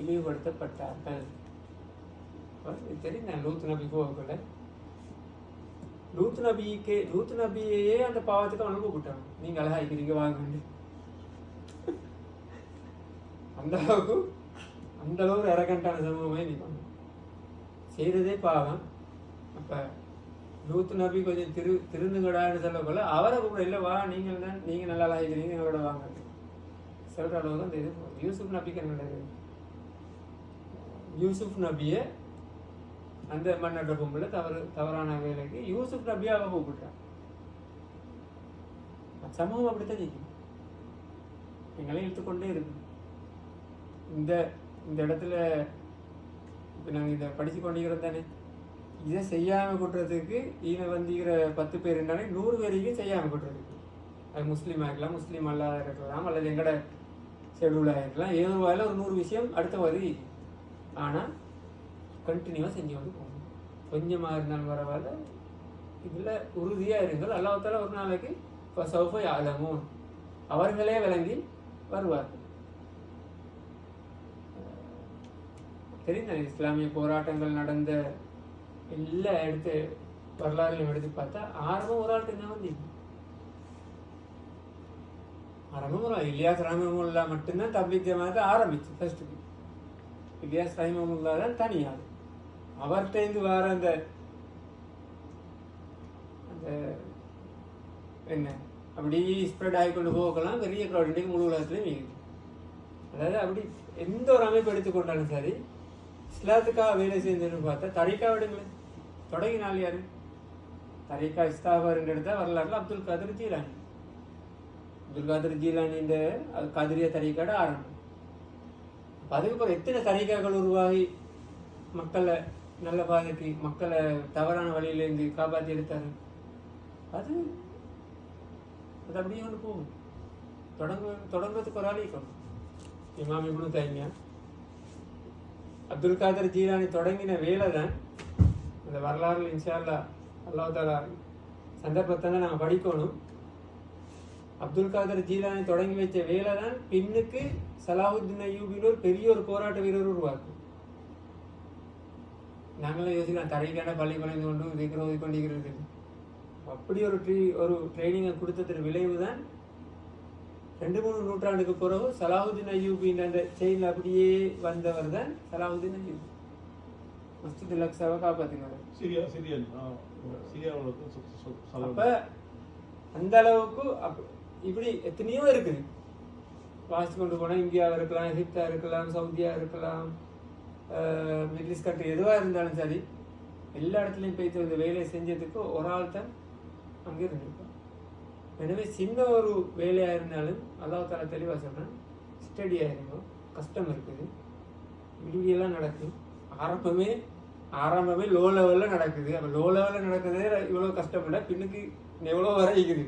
இழிவுபடுத்தப்பட்டார்கள். தெரியும். லூத் நபி போகல, லூத் நபியையே அந்த பாவத்துக்கு அவனுக்கு கூப்பிட்டாங்க. நீங்க அழகா இருக்கிறீங்க வாங்க வேண்டி. அந்த அளவுக்கு அரகண்டான சமூகமே நீ பண்ண செய்யறதே பாவம். அப்ப லூத் நபி கொஞ்சம் திருந்துங்கடான்னு சொல்லக்குள்ள அவரை கூட இல்லை வா நீங்க நல்லா ஆகிக்கிறீங்க எங்களோட வாங்க சொல்ற அளவு தான் தெரியுது. யூசுப் நபிக்கு என்ன, யூசுப் நபியை அந்த மன்னோட கும்பல தவறான வேலைக்கு யூசுப் நபியாவை கூப்பிட்டான். சமூகம் அப்படித்தான் நிற்கும், எங்களையும் இழுத்துக்கொண்டே இருக்கு. இந்த இடத்துல இப்போ நாங்கள் இதை படித்து கொண்டிருக்கிறோம் தானே, இதை செய்யாமல் கூட்டுறதுக்கு இவன் வந்துக்கிற 10 பேர் இருந்தாலே 100 பேரையும் செய்யாமல் கூட்டுறதுக்கு. அது முஸ்லீமாக இருக்கலாம், முஸ்லீம் அல்லாத இருக்கலாம், அல்லது எங்கட ஷெடியூலாக இருக்கலாம், ஏதோ வாயில் ஒரு 100 விஷயம் அடுத்த வருது. ஆனால் கண்டினியூவாக செஞ்சு கொண்டு போகணும். கொஞ்சமாக இருந்தாலும் பரவாயில்ல, இதில் உறுதியாக இருங்கள். அல்லாஹ் ஒரு நாளைக்கு இப்போ சௌஃபை ஆலமூன் அவர்களே விளங்கி வருவார்கள். தெரிந்த இஸ்லாமிய போராட்டங்கள் நடந்த எல்லா எடுத்து வரலாறுலையும் எடுத்து பார்த்தா ஆரம்பம் ஒரு ஆள்கிட்ட தான் வந்து ஆரம்பம் ஒரு இலியாஸ் ரஹிமஹுல்லா மட்டும்தான் தப்லீக் ஜமாத்தை ஆரம்பிச்சு. ஃபர்ஸ்ட்டுக்கு இலியாஸ் ரஹிமஹுல்லா தான் தனியாக அவர்கிட்ட வர அந்த என்ன அப்படி ஸ்ப்ரெட் ஆகிக்கொண்டு போகலாம். பெரிய க்ரௌட் இன்றைக்கு முழு உலகத்துலையும் இருக்குது. அதாவது அப்படி எந்த ஒரு அமைப்பு எடுத்துக்கொண்டாலும் சரி, இஸ்லாத்துக்காக வேலை செஞ்சுன்னு பார்த்தா தரீக்கா விடுங்களேன். தொடங்கினால் யாரு? தரீக்கா இஸ்தாபர் எடுத்தால் வரலாறுல அப்துல் காதர் ஜீலானி. அப்துல் காதர் ஜீலானின்ற காதிரியா தரீக்காட ஆரம்பம். அதுக்கப்புறம் எத்தனை தரீக்காக்கள் உருவாகி மக்களை நல்ல பாதைக்கு, மக்களை தவறான வழியிலேருந்து காப்பாற்றி எடுத்தாரு. அது அப்படியே ஒன்று போகும். தொடங்குறதுக்கு ஒரு ஆள் இருக்கணும். இமாம் இப்னு தைமியா, அப்துல் காதர் ஜீலானி தொடங்கின வேலை தான் அந்த வரலாறு. இன்ஷா அல்லாஹ் அல்லாஹ் தஆலா சந்தர்ப்பத்தை தான் நாங்கள் படிக்கணும். அப்துல் காதர் ஜீலானி தொடங்கி வச்ச வேலை தான் பின்னுக்கு சலாஹுத்தீன் அய்யூபின்னு ஒரு பெரிய ஒரு போராட்ட வீரர் உருவாக்கும். நாங்களே யோசிக்கலாம், தரைக்கான பள்ளி குறைந்து கொண்டு ஓதி கொண்டிருக்கிறது. அப்படி ஒரு ட்ரைனிங்கை கொடுத்தது விளைவு தான் 2-3 நூற்றாண்டுக்கு பிறகு சலாஹுத்தீன் அய்யூபின் அந்த செயினில் அப்படியே வந்தவர் தான் சலாஹுத்தீன் அய்யூபி. மஸ்ஜித் அக்ஸாவை காப்பாற்றினார். அப்ப அந்த அளவுக்கு இப்படி எத்தனையோ இருக்குது. வாசித்து கொண்டு போனால் இந்தியாவாக இருக்கலாம், எகிப்தா இருக்கலாம், சவுதியா இருக்கலாம், மிடில் ஈஸ்ட் கண்ட்ரி எதுவாக இருந்தாலும் சரி, எல்லா இடத்துலையும் போய்த்து இந்த வேலையை செஞ்சதுக்கு ஒரு ஆள் தான் அங்கே இருந்திருப்பான். எனவே சின்ன ஒரு வேலையாக இருந்தாலும் அல்லாஹ் தாலா தெளிவாக சொல்கிறேன், ஸ்டடி ஆயிருக்கும். கஷ்டம் இருக்குது, விடுவியெல்லாம் நடக்கும். ஆரம்பமே லோ லெவலில் நடக்குது. அப்போ லோ லெவலில் நடக்குதே இவ்வளோ கஷ்டம் இல்லை, பின்னுக்கு எவ்வளோ வர இருக்குது.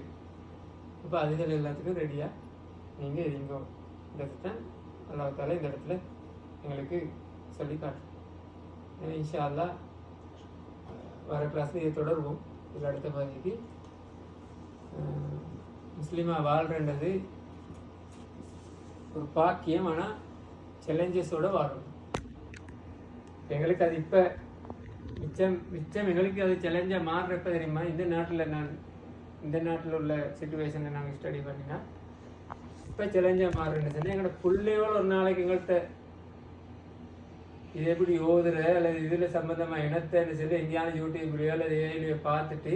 அப்போ அதுகள் எல்லாத்துக்கும் ரெடியாக நீங்கள் இருங்கோ. இந்த தான் அல்லாஹ் தாலா இந்த இடத்துல எங்களுக்கு சொல்லி காட்டுறோம். இன்ஷா அல்லாஹ் வர கிளாஸில் இதை தொடர்வோம். இதில் அடுத்த பகுதிக்கு முஸ்லீமாக வாழ்றன்றது ஒரு பாக்கியம், ஆனால் சேலஞ்சஸோடு வாழணும். எங்களுக்கு அது இப்போ மிச்சம் எங்களுக்கு அது சேலஞ்சாக மாறுறப்ப தெரியுமா, இந்த நாட்டில் உள்ள சுச்சுவேஷனை நாங்கள் ஸ்டடி பண்ணினா இப்போ சேலஞ்சாக மாறுறேன்னு சொன்னால் எங்களோட பிள்ளையோட ஒரு நாளைக்கு எங்கள்கிட்ட இது எப்படி ஓதுற அல்லது இதில் சம்மந்தமாக இனத்தைன்னு சொல்லி எங்கேயாவது யூடியூப்லையோ அல்லது ஏஐலையோ பார்த்துட்டு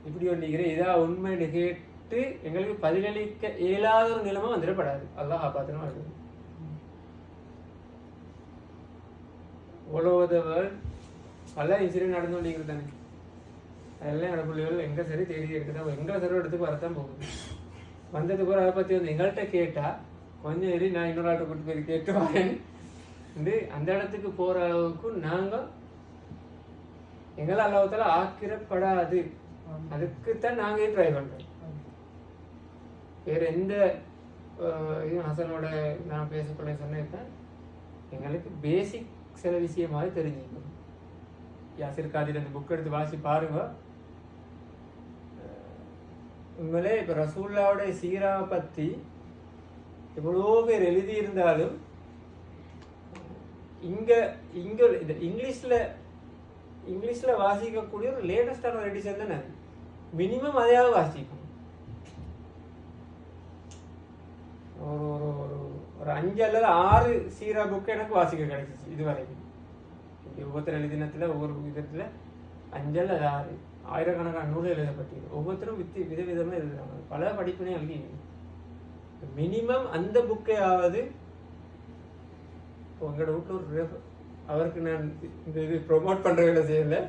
இப்படி ஒன்றிக்கிறேன் இதாக உண்மைன்னு கேட்டு எங்களுக்கு பதிலளிக்க இயலாத ஒரு நிலைமை வந்துடப்படாது. அல்லாஹ் காப்பாற்றணும் இருக்குது. all over the world பல இன்சிடென்ட் நடந்து கொண்டிருக்கிறது தானே. அதெல்லாம் என்னோட பிள்ளைகள் எங்கே சரி தேடி இருக்குதான், எங்கே சரி இடத்துக்கு வரத்தான் போகுது. வந்ததுக்கு ஒரு அதை பற்றி வந்து எங்கள்கிட்ட கேட்டால் கொஞ்சம் சரி நான் இன்னொரு ஆட்டை கூட்டு போய் கேட்டு வரேன் அந்த இடத்துக்கு போகிற அளவுக்கு நாங்கள் எங்களை அல்லாஹ்தாலா ஆக்கிரப்படாது. அதுக்குத்தான் நாங்கள் ட்ரை பண்ணுறோம். வேறு எந்த இதுவும் ஹசனோட நான் பேசக்கூடிய சொன்னேன், எங்களுக்கு பேசிக் சில விஷயமாக தெரிஞ்சுக்கணும். யாசிர் காதில் அந்த புக் எடுத்து வாசி பாருங்க. உண்மையிலே இப்போ ரசூல்லாவோட சீராவை பற்றி எவ்வளோ பேர் எழுதியிருந்தாலும் இங்கே இந்த இங்கிலீஷில் வாசிக்கக்கூடிய ஒரு லேட்டஸ்டான ஒரு எடிஷன் தானே. மினிமம் அதையாவது வாசிக்கணும். ஒரு 5 அல்லது 6 சீரா புக்கு எனக்கு வாசிக்க கிடைச்சிச்சு இது வரைக்கும். ஒவ்வொருத்தர் எழுதினத்தில் ஒவ்வொரு விதத்தில் 5 அல்லது 6 ஆயிரக்கணக்கான நூல் எழுதப்பட்டிருக்கு. ஒவ்வொருத்தரும் விதவிதமாக எழுதுறாங்க. பல படிப்பினை எழுதி மினிமம் அந்த புக்கையாவது உங்களோட வீட்டில் ஒரு அவருக்கு நான் இந்த இது ப்ரொமோட் பண்ணுற வேலை செய்யலை.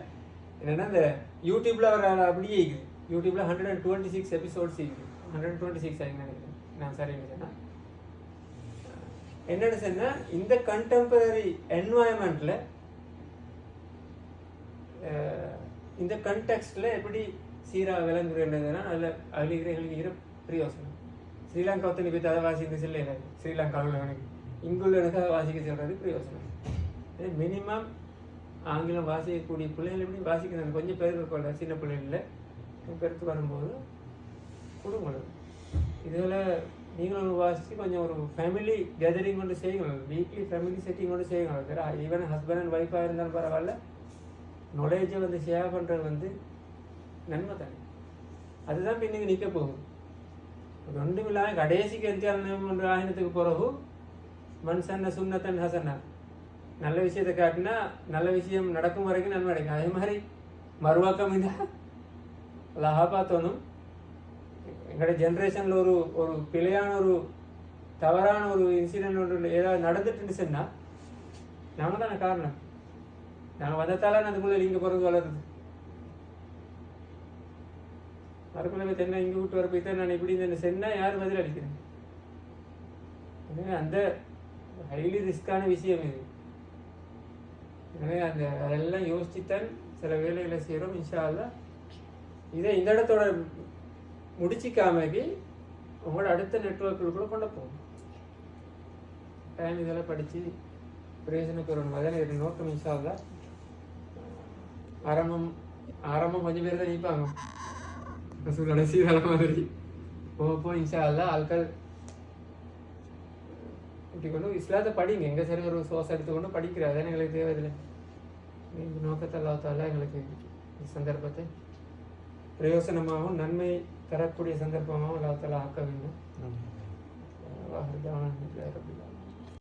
என்னென்னா இந்த யூடியூப்பில் அவர் அப்படியே இருக்குது. யூடியூப்பில் 126 எபிசோட்ஸ் இருக்குது. 126 ஆகிங்க நினைக்கிறேன் நான் சரின்னு சொன்னால். என்னென்னு சொன்னால் இந்த கண்டெம்பரரி என்வாயன்மெண்ட்டில் இந்த கண்டெக்ஸ்டில் எப்படி சீராக விளங்குறதுனா அதில் இருக்கிற பிரயோசனம். ஸ்ரீலங்கா ஒத்தனை போய் அதை வாசிக்க சொல்ல இல்லை. ஸ்ரீலங்காவில் எனக்கு இங்குள்ள எனக்கு அதை வாசிக்க சொல்கிறது பிரயோசனம். மினிமம் ஆங்கிலம் வாசிக்கக்கூடிய பிள்ளைகள் எப்படி வாசிக்கணும். கொஞ்சம் பேர் இருக்கல சின்ன பிள்ளைகளில் பெருத்து வரும்போது கொடுங்க. இதில் நீங்களும் வாசித்து கொஞ்சம் ஒரு ஃபேமிலி கேதரிங் கொண்டு செய்யணும். வீக்லி ஃபேமிலி செட்டிங் கொண்டு செய்யணும். ஈவன் ஹஸ்பண்ட் அண்ட் ஒய்ஃபாக இருந்தாலும் பரவாயில்ல, நாலேஜை வந்து ஷேர் பண்ணுறது வந்து நன்மை தானே. அதுதான் பின்னுக்கு நிற்க போகுது. ஒன்றும் இல்லாமல் கடைசிக்கு எந்த ஆயினத்துக்கு பிறகு மன்சன்ன சுன்னத்தன் ஹசன்னா நல்ல விஷயத்தை காட்டினா நல்ல விஷயம் நடக்கும் வரைக்கும் நன்மை கிடைக்கும். அதே மாதிரி மறுவாக்கம் இருந்தால் அல்லாஹ் பார்த்தோனும் எங்களோட ஜென்ரேஷனில் ஒரு பிழையான ஒரு தவறான ஒரு இன்சிடென்ட் ஒன்று ஏதாவது நடந்துட்டுன்னு சொன்னால் நாங்கள் தானே காரணம். நாங்கள் வந்ததால அதுக்குள்ளே இங்கே பிறகு வளருது. அதுக்குள்ளே தென்னை இங்கே விட்டு வர போய்தான் நான் இப்படி இந்த சென்னால் யார் பதில் அளிக்கிறேன். எனவே அந்த ஹைலி ரிஸ்கான விஷயம் இது. எனவே அதெல்லாம் யோசிச்சுத்தான் சில வேலைகளை செய்கிறோம். இன்ஷா அல்லாஹ் இதை இந்த இடத்தோட முடிச்சிக்காமக்கி உங்களோட அடுத்த நெட்வொர்க்குள்ள கொண்டு போகும். டைம் இதெல்லாம் படித்து பிரயோஜனக்கு வரணும். அதான் என்னுடைய நோக்கம். இன்ஷா அல்லாஹ் ஆரம்பம் கொஞ்சம் பேர் தான் நிற்பாங்க. ரசூலோட சீரால மாதிரி போக இன்ஷா அல்லாஹ் ஆட்கள் இப்படி கொண்டு இஸ்லாத்தை படிங்க. எங்கே சரி ஒரு சோர்ஸ் எடுத்துக்கொண்டு படிக்கிறார். அதான் எங்களுக்கு தேவையில்லை. இந்த நோக்கத்தை அல்லாஹ் தஆலா எங்களுக்கு சந்தர்ப்பத்தை பிரயோசனமாகவும் நன்மை தரக்கூடிய சந்தர்ப்பமாகவும் அல்லாஹ் தஆலா ஆக்க வேண்டும்.